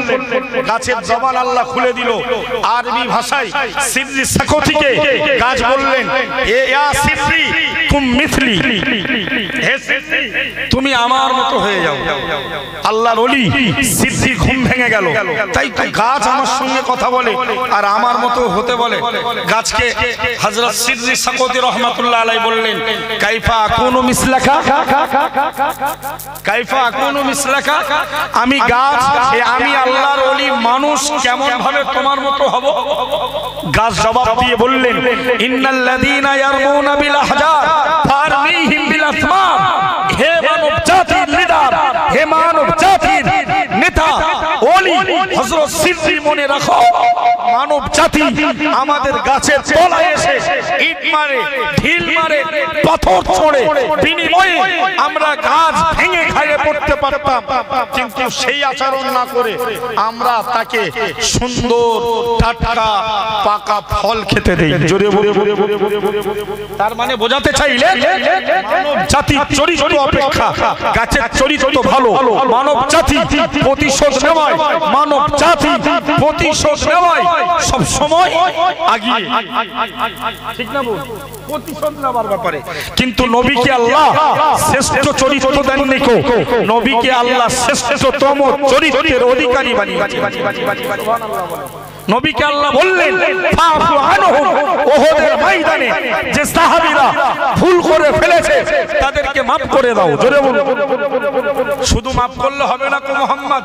গাছের জবান আল্লাহ খুলে দিল, আরবি ভাষায় সিদ্দি সাকোতিকে গাছ বললেন এ ইয়া সিদ্দি তুম মিথলি, হে সিদ্দি তুমি আমার মতো হয়ে যাও। আল্লাহর ওলি সিদ্দি ঘুম ভেঙে গেল, তাই তো গাছ আমার সঙ্গে কথা বলে আর আমার মতো হতে বলে। গাছকে হযরত সিদ্দি সাকোতি রহমাতুল্লাহ আলাইহি বললেন কাইফা আকুনু মিসলাকা, কাইফা আকুনু মিসলাকা, আমি গাছ, আমি আল্লাহর ওলি মানুষ, কেমন ভাবে তোমার মতো হব? গাছ জবাব দিয়ে বললেন ইন্নাল্লাযীনা ইয়ারমুনা বিল আহজার ফারমিহিম আসমান, হে মানব জাতির লিডার, হে মানব জাতির নেতা ওলি হযরত সিদ্দিক, মনে রাখো মানব জাতি আমাদের গাছের তলায় এসে ইট মারে, ঢিল মারে, পাথর ছোড়ে, বিনিময়ে আমরা গাছ ভেঙে খাইয়ে পড়তে পারতাম, কিন্তু সেই আচরণ না করে আমরা তাকে সুন্দর টাটকা পাকা ফল খেতে দেই। জোরে বলে, তার মানে বোঝাতে চাইলে মানব জাতির চরিত্র অপেক্ষা গাছের চরিত্র ভালো। মানব জাতি প্রতিশোধ নেওয়ায়, মানব জাতি প্রতিশোধ নেওয়ায় সব সময় আগিয়ে, ঠিক না বল? প্রতিশোধ নেওয়ার ব্যাপারে কিন্তু নবীকে আল্লাহ শ্রেষ্ঠ চরিত্র দেননি কো, নবীকে আল্লাহ শ্রেষ্ঠতম চরিত্রের অধিকারী বানিয়েছেন। নবীকে আল্লাহ বললেন ফাফু আনহুম, ওহদের ময়দানে যে সাহাবীরা ভুল করে ফেলেছে তাদেরকে maaf করে দাও। জোরে বলুন, শুধু maaf করলে হবে না কো মুহাম্মদ,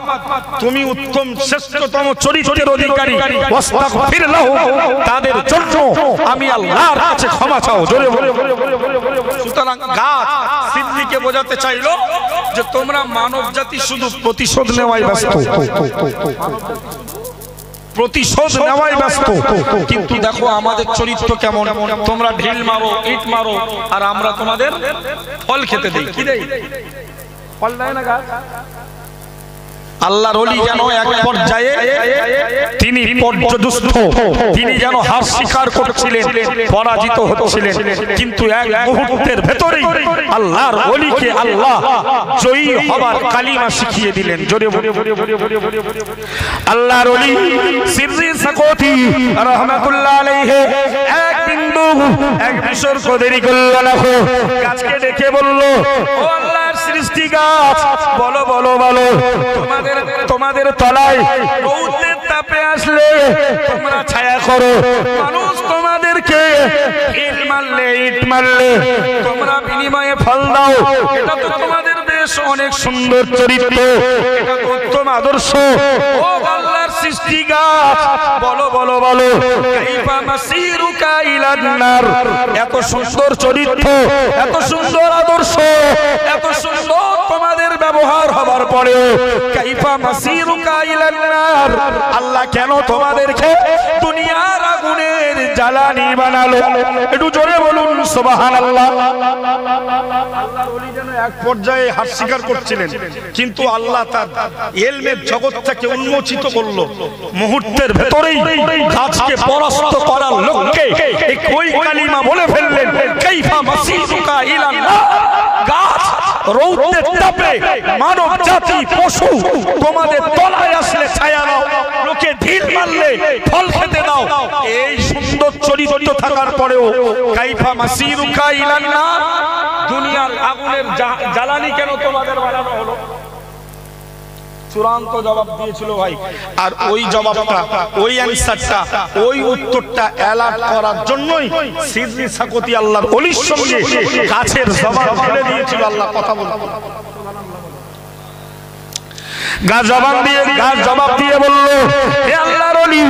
তুমি উত্তম শ্রেষ্ঠতম চরিত্রের অধিকারী, ওয়াস্তাগফির লাহুম, তাদের জন্য আমি আল্লাহর কাছে ক্ষমা চাও। জোরে বলুন। সুতরাং গাছ সিদ্দিককে বোঝাতে চাইলো যে তোমরা মানব জাতি শুধু প্রতিশোধ নেওয়ায় ব্যস্ত, প্রতিশোধ নেওয়াই ব্যস্ত, কিন্তু দেখো আমাদের চরিত্র কেমন। তোমরা ঢিল মারো, ইট মারো, আর আমরা তোমাদের ফল খেতে দেই। কি দেই? ফল দেয় না গাছ। আল্লাহর ওলি যেন এক পর্যায়ে তিনি পর্যদুস্থ, তিনি যেন হার স্বীকার করছিলেন, পরাজিত হচ্ছিলেন, কিন্তু এক মুহূর্তের ভেতরেই আল্লাহর ওলিকে আল্লাহ জয়ী হবার কালিমা শিখিয়ে দিলেন। জোরে আল্লাহর ওলি সিররি সাকোতি রাহমাতুল্লাহ আলাইহি এক বিন্দু এক বিসর্গ দেরি করল না, গাছকে ডেকে বলল, ও আল্লাহর সৃষ্টি গাছ, বলো বলো বলো, তোমাদের তলায় রৌদ্রের তাপে আসলে তোমরা ছায়া করো, মানুষ তোমাদেরকে ইট মারলে ইট মারলে তোমরা বিনিময়ে ফল দাও, এটা তো তোমাদের বেশ অনেক সুন্দর চরিত্র, এটা তো উত্তম আদর্শ। ও আল্লাহর সৃষ্টি গাছ, বলো বলো বলো, কাইফা মাসিরুকা ইলান নার, এত সুন্দর চরিত্র, এত সুন্দর আদর্শ, এত সুন্দর তোমাদের ব্যবহার হবার পরেও কাইফা মাসিরুকা ইলান নার, আল্লাহ কেন তোমাদেরকে দুনিয়ার আগুনের জ্বালানি বানালো? একটু জোরে বলুন সুবহানাল্লাহ। আল্লাহর ওলি যেন এক পর্যায়ে হার স্বীকার করছিলেন, কিন্তু আল্লাহ তার ইলমের জগৎটাকে উন্মোচিত করলো, মুহূর্তের ভেতরেই গাছকে পরাস্ত করার লক্ষ্যে এক ওই কালিমা বলে ফেললেন, কাইফা মাসিরুকা ইলান নার, গাছ রৌদ্রের তাপে মানব জাতি পশু তোমাদের তলায় আসলে ছায়া দাও, লোকে ঢিল মারলে ফল খেতে দাও। এই সুন্দর চরিত্র থাকার পরেও কাইফা মাসিরুকা ইলান নার, দুনিয়ার আগুনের জ্বালানি কেন তোমাদের বানানো হলো? চূড়ান্ত জবাব দিয়েছিল ভাই। আর ওই জবাবটা, ওই অ্যানসারটা, ওই উত্তরটা অ্যালার্ট করার জন্যই সিদ্দি সাকতি আল্লাহর ওলির সঙ্গে গাছের জবাব ফেলে দিয়েছিল। আল্লাহ কথা বলল, গাছ জবাব দিয়ে বলল, হে আল্লাহর ওলি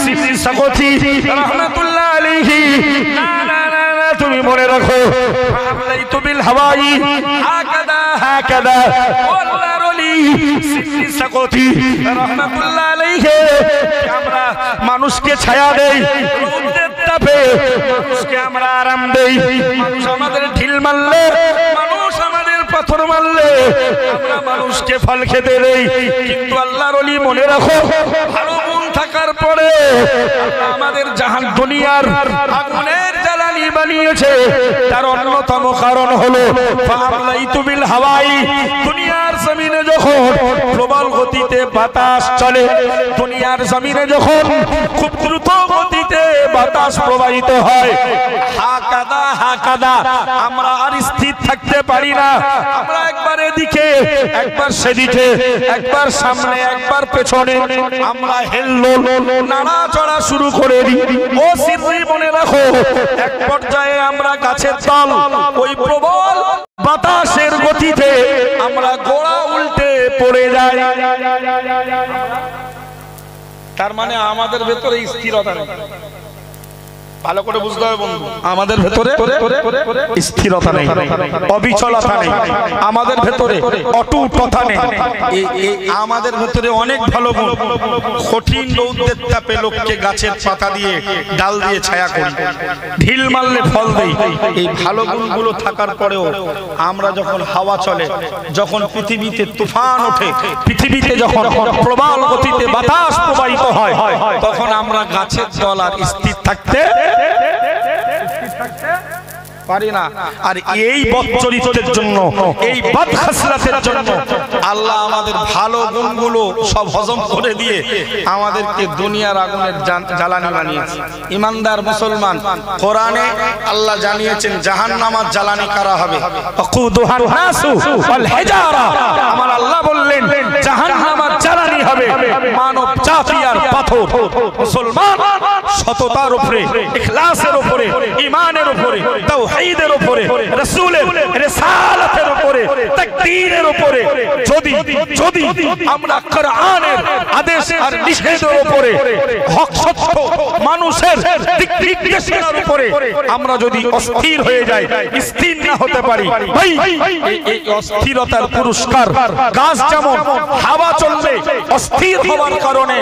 সিদ্দি সাকতি রাহমাতুল্লাহ আলাইহি, না না না, তুমি মনে রাখো, ফাবলাইতু বিল হাওয়াই হাকাদা হাকাদা, আল্লাহর ওলি সিদ্দি সাকতি রাহমাতুল্লাহ আলাইহি, আমরা মানুষকে ছায়া দেই, রোদের তাপে মানুষকে আমরা আরাম দেই, মানুষ আমাদের ঢিল মারলে, মানুষ আমাদের পাথর মারলে আমরা মানুষকে ফল খেতে দেই, কিন্তু আল্লাহর ওলি মনে রাখো, ভালো গুণ থাকার পরে আমাদের জাহান দুনিয়ার আগুনের জ্বালানি বানিয়েছে। তার অন্যতম কারণ হলো ফাবলাইতু বিল হাওয়াই, দুনিয়ার জমিনে যখন প্রবল গতিতে বাতাস চলে, দুনিয়ার জমিনে যখন খুব দ্রুত গতিতে বাতাস প্রবাহিত হয়, হাকাদা হাকাদা, আমরা আর স্থির থাকতে পারি না, আমরা একবার এদিকে একবার সেদিকে, একবার সামনে একবার পেছনে, আমরা হেলদোল নাড়াচড়া শুরু করে দিই। ও সিদ্দি মনে রাখো, এক পর্যায়ে আমরা গাছের তল ওই প্রবল বাতাসের গতিতে আমরা গোড়া উল্টে পড়ে যাই। তার মানে আমাদের ভেতরে স্থিরতা নেই। ভালো করে বুঝতে হবে বন্ধু, আমাদের ভেতরে স্থিরতা নেই, অবিচলতা নেই, আমাদের ভেতরে অটুটতা নেই। আমাদের ভেতরে অনেক ভালো গুণ, কঠিন রৌদ্রের তাপে লোককে গাছের পাতা দিয়ে ডাল দিয়ে ছায়া করি, ঢিল মারলে ফল দেই। এই ভালো গুণগুলো থাকার পরেও আমরা যখন হাওয়া চলে, যখন পৃথিবীতে তুফান ওঠে, পৃথিবীতে যখন প্রবল গতিতে বাতাস প্রবাহিত হয়, তখন আমরা গাছের তলার স্থির থাকতে পারি না। আর এই বদচরিত্রের জন্য, এই বদখাসলাতের জন্য আল্লাহ আমাদের ভালো গুণগুলো সব হজম করে দিয়ে আমাদেরকে দুনিয়ার আগুনের জ্বালানি বানিয়েছে। ইমানদার মুসলমান, কোরআনে আল্লাহ জানিয়েছেন জাহান্নামের জ্বালানি কারা হবে, ওয়াকুদুহান নাসু ওয়াল হিজারা। আমার আল্লাহ বললেন জাহান্নামের জ্বালানি হবে মানব জাতি আর পাথর। মুসলমান সততার উপরে, ইখলাসের উপরে, ঈমানের উপরে, তাওহীদের উপরে, রাসূলের রিসালাতের উপরে, তাকদীরের উপরে যদি আমরা কোরআনের আদেশ আর নিষেধের উপরে, হক সত্য মানুষের দিক নির্দেশনার উপরে আমরা যদি অস্থির হয়ে যাই, স্থির না হতে পারি, ভাই এই অস্থিরতার পুরস্কার গাছ যেমন হাওয়া চলবে অস্থির হওয়ার কারণে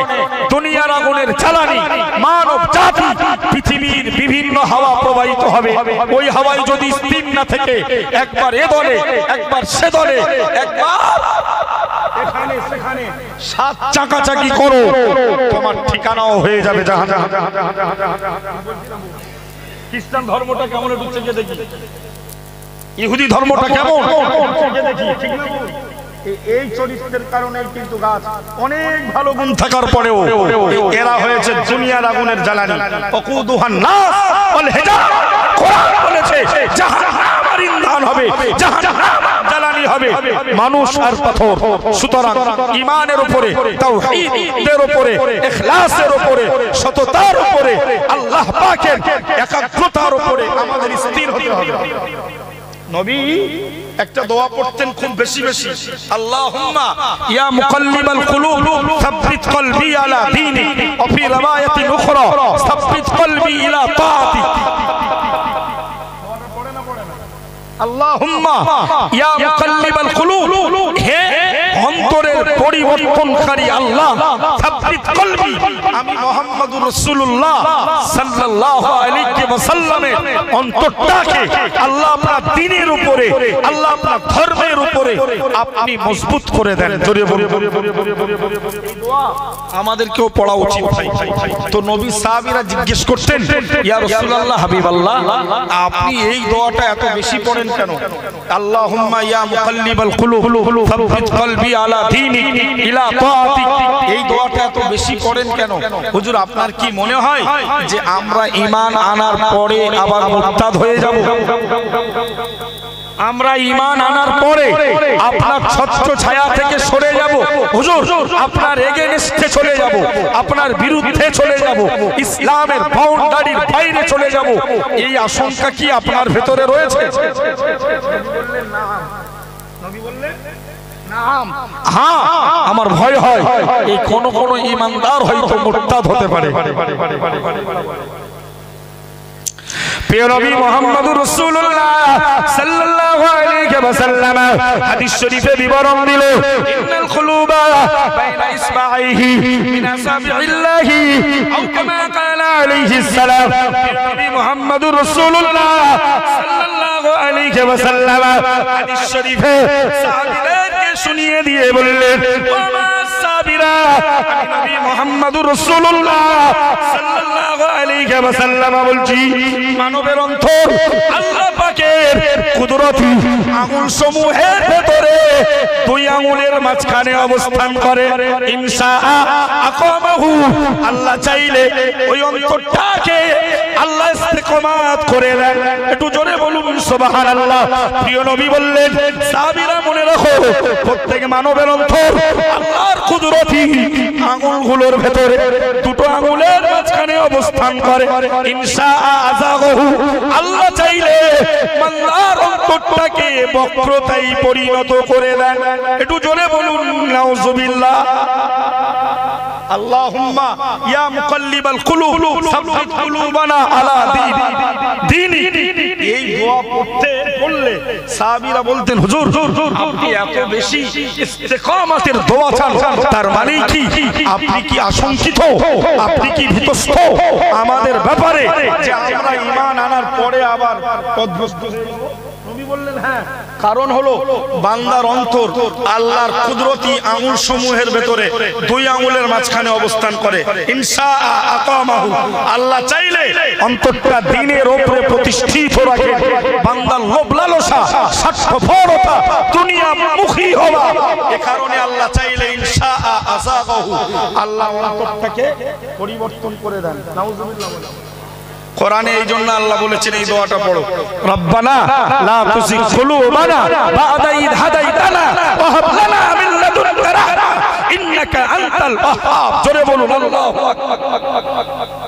দুনিয়ার আগুনের জ্বালানি মানব জাতি, পৃথিবীর বিভিন্ন হাওয়া প্রবাহিত হবে। ওই হাওয়ায় যদি স্থির না থেকে একবার এ দলে, একবার সে দলে, একবার এখানে সেখানে সাত চাকাচাকি করো, তোমার ঠিকানাও হয়ে যাবে জাহান্নাম। খ্রিস্টান ধর্মটা কেমন ঢুকছে যে দেখি, ইহুদি ধর্মটা কেমন দেখি। এই চরিত্রের কারণে কিন্তু গাছ অনেক ভালো গুণ থাকার পরেও এরা হয়েছে দুনিয়ার আগুনের জ্বালানি। ওয়াকুদুহান নাস ওয়াল হিজারা। কোরআন বলেছে জাহান্নামের ইন্ধন হবে, জাহান্নাম জ্বালানি হবে মানুষ আর পাথর। সুতরাং ঈমানের উপরে, তাওহীদের উপরে, ইখলাসের উপরে, সততার উপরে, আল্লাহ পাকের একাগ্রতার উপরে আমাদের স্থির হতে হবে। নবী একটা দোয়া পড়তেন খুব বেশি বেশি, আল্লাহুম্মা ইয়া মুকাল্লিবাল কুলুব সাব্বিত কলবি আলা দীনিক ওয়া ফি riwayatin উখরা সাব্বিত কলবি ইলা তাআতিক। আল্লাহুম্মা ইয়া মুকাল্লিবাল কুলুব, হে অন্তরের পরিবর্তনকারী আল্লাহ, সাব্বিত কলবি, আমি মুহাম্মদুর রাসূলুল্লাহ সাল্লাল্লাহু আলাইহি ওয়াসাল্লামের অন্তরটাকে আল্লাহ আপনার দ্বীনের উপরে, আল্লাহ আপনার ধর্মের উপরে আপনি মজবুত করে দেন। জোরে বলুন। আমাদেরকেও পড়া উচিত। তো নবী সাহাবীরা জিজ্ঞেস করতেন, ইয়া রাসূলুল্লাহ, হাবিবাল্লাহ, আপনি এই দোয়াটা এত বেশি পড়েন কেন? আল্লাহুম্মা ইয়া মুকাল্লিবাল কুলুব সাব্বিত কলবি আলা দীনিক ইলা তাআতিক, এই দোয়াটা এত বেশি পড়েন কেন? হুজুর, আপনার কি মনে হয় যে আমরা ঈমান আনার পরে আবার মুরতাদ হয়ে যাব? আমরা ঈমান আনার পরে আপনার ছত্র ছায়া থেকে সরে যাব, হুজুর আপনার এগেইনস্টে চলে যাব, আপনার বিরুদ্ধে চলে যাব, ইসলামের বাউন্ডারির বাইরে চলে যাব, এই আশঙ্কা কি আপনার ভেতরে রয়েছে? নবী বললেন হ্যাঁ, আমার ভয় হয় এই কোন ঈমানদার হয়তো মুরতাদ হতে পারে। প্রিয় নবী মুহাম্মদুর রাসূলুল্লাহ সাল্লাল্লাহু আলাইহি ওয়াসাল্লাম হাদিস শরীফে বিবরণ দিল, ইন্নাল কুলুবা বাইনা ইসবাইহি মিন আসাবিল্লাহি আও কামা ক্বালা আলাইহিস সালাম। নবী মুহাম্মদুর রাসূলুল্লাহ সাল্লাল্লাহু আলাইহি ওয়াসাল্লাম হাদিস শরীফে সাহাবীদেরকে শুনিয়ে দিয়ে বললেন, ওয়া মা সাবিরা, নবী মুহাম্মদুর রাসূলুল্লাহ সাল্লাল্লাহু আলাইহি ওয়াসাল্লাম বলছি, মানবের অন্তর আল্লাহ পাকের কুদরতি আঙুল সমূহের ভেতরে দুই আঙুলের মাঝখানে অবস্থান করে। ইনশাআ আকামাহু, আল্লাহ চাইলে ওই অন্তরটাকে আল্লাহ ইস্তেকামাত করে দেন। একটু জোরে বলুন সুবহানাল্লাহ। প্রিয় নবী বললেন, সাহাবীরা মনে রাখো, প্রত্যেক মানবের অন্তর আল্লাহর কুদরতি আঙুলগুলোর ভেতরে দুটো আঙুলের মাঝখানে অবস্থান করে। ইনশাআ আযাগাহু, আল্লাহ চাইলে বান্দার অন্তরটাকে বক্রতায় পরিণত করে দেন। একটু জোরে বলুন নাউজুবিল্লাহ। আল্লাহুম্মা ইয়া মুকাল্লিবাল কুলুব সাব্বিত কুলুবানা আলা দীনি। এই দোয়া পড়লে সাহাবীরা বলতেন, হুজুর আপনি এত বেশি ইস্তেকামাতের দোয়া চান, তার মানে কি আপনি কি আশঙ্কিত, আপনি কি ভীতস্ত আমাদের ব্যাপারে যে আমরা ঈমান আনার পরে আবার পথভ্রষ্ট হয়ে যাব? নবী বললেন হ্যাঁ, কারণ হলো বান্দার অন্তর আল্লাহর কুদরতি আঙুল সমূহের ভেতরে দুই আঙুলের মাঝখানে অবস্থান করে। ইনশা আকামাহু, আল্লাহ চাইলে অন্তরটা দ্বীনের উপরে প্রতিষ্ঠিত রাখে। বান্দার লোভ লালসা, স্বার্থপরতা, দুনিয়ামুখী হওয়া, এ কারণে আল্লাহ চাইলে ইনশা আযাগাহু, আল্লাহ অন্তরটাকে পরিবর্তন করে দেন। নাউজুবিল্লাহ। কোরআনে এই জন্য আল্লাহ বলেছেন এই দোয়াটা পড়ো, রব্বানা লা তুযিগ কুলুবানা বা'দা ইয হাদাইতানা ওয়া হাব লানা মিন লাদুনকা রাহমা ইন্নাকা আনতাল ওয়াহ্হাব। জোরে বলুন আল্লাহু আকবার।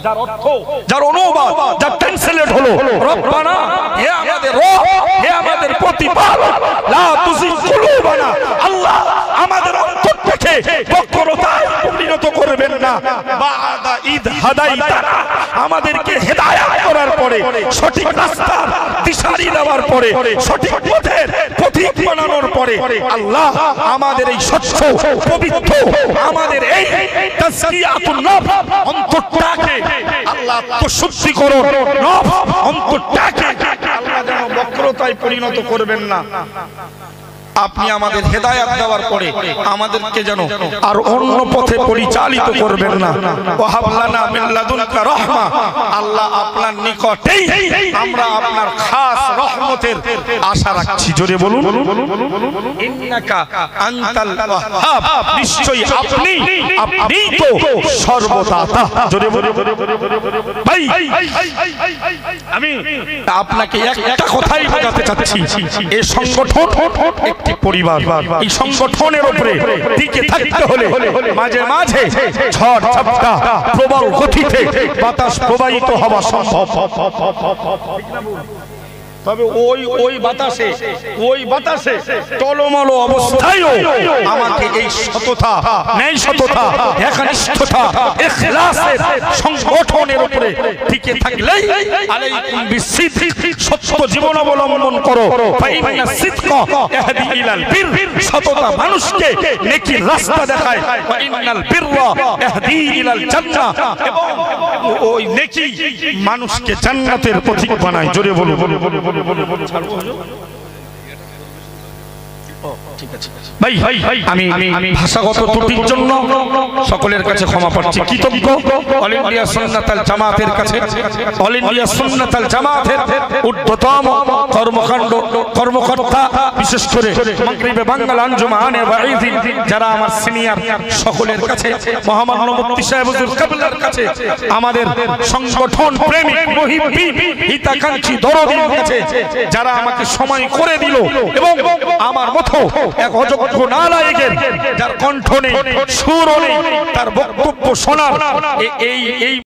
যার অর্থ, যার অনুবাদ, যার ট্রান্সলেট হলো রব্বানা, হে আমাদের রব, হে আমাদের প্রতিপালক, লা তুযিগ কুলুবানা, আল্লাহ আমাদের অন্তরটাকে বক্রতায় পরিণত করবেন না, বা'দা ইয হাদাইতানা, আমাদেরকে হেদায়েত করার পরে, সঠিক রাস্তার দিশারি দেওয়ার পরে, সঠিক পথের পথিক বানানোর পরে আল্লাহ আমাদের এই স্বচ্ছ পবিত্র, আমাদের এই তাজকিয়াতুন নফস অন্তরটাকে আল্লাহ আত্মশুদ্ধিকরণ নফস অন্তরটাকে আল্লাহ যেন বক্রতায় পরিণত করবেন না। আপনি আমাদের হেদায়েত দেওয়ার পরে আমাদেরকে যেন আর অন্য পথে পরিচালিত করবেন না। ওয়াহাব লানা মিন লাদুনকা রাহমা, আল্লাহ আপনার নিকটেই আমরা আপনার খাস রহমতের আশা রাখছি। জোরে বলুন ইন্নাকা আনতাল ওয়াহ্হাব, নিশ্চয়ই আপনি তো সর্বদাতা। জোরে বলুন ভাই, আমি আপনাকে একটা কথাই বোঝাতে চাচ্ছি, এই সংগঠন একটি পরিবার। এই সংগঠনের উপরে টিকে থাকতে হলে মাঝে মাঝে ঝড় ঝাপটা প্রবল গতিতে বাতাস প্রবাহিত হওয়া সম্ভব। তবে ওই বাতাসে টলমল অবস্থায়ও আমাকে এই সততা, ন্যায় সততা, একনিষ্ঠতা, ইখলাসের সংগঠনের উপরে টিকে থাকলেই আলাইকুম বিসিদক, সত্য জীবন অবলম্বন করো। ফাইন্না সিদকা ইয়াহদি ইলাল বির, সততা মানুষকে নেকির রাস্তা দেখায়। ওয়া ইন্নাল বিররা ইয়াহদি ইলাল জান্নাহ, এবং ওই নেকি মানুষকে জান্নাতের পথিক বানায়। জোরে বলো। ভাই আমি ভাষাগত ত্রুটির জন্য সকলের কাছে ক্ষমা প্রার্থী, কৃতজ্ঞ অল ইন্ডিয়া সুন্নাতুল জামাতের কাছে। অল ইন্ডিয়া সুন্নাতুল জামাতের ঊর্ধ্বতম কর্মকর্তা, বিশেষ করে মাগরিবে বাঙ্গাল আঞ্জুমানে ওয়াইজিন যারা আমার সিনিয়র, সকলের কাছে, মহামান্য মুফতি সাহেব হুজুর কিবলার কাছে, আমাদের সংগঠন প্রেমিক মুহিব্বি হিতাকাঙ্ক্ষী দরদীর কাছে যারা আমাকে সময় করে দিল, এবং আমার মতো এক অযোগ্য নালায়েকের যার কণ্ঠ নেই, সুর নেই, তার বক্তব্য শোনার এই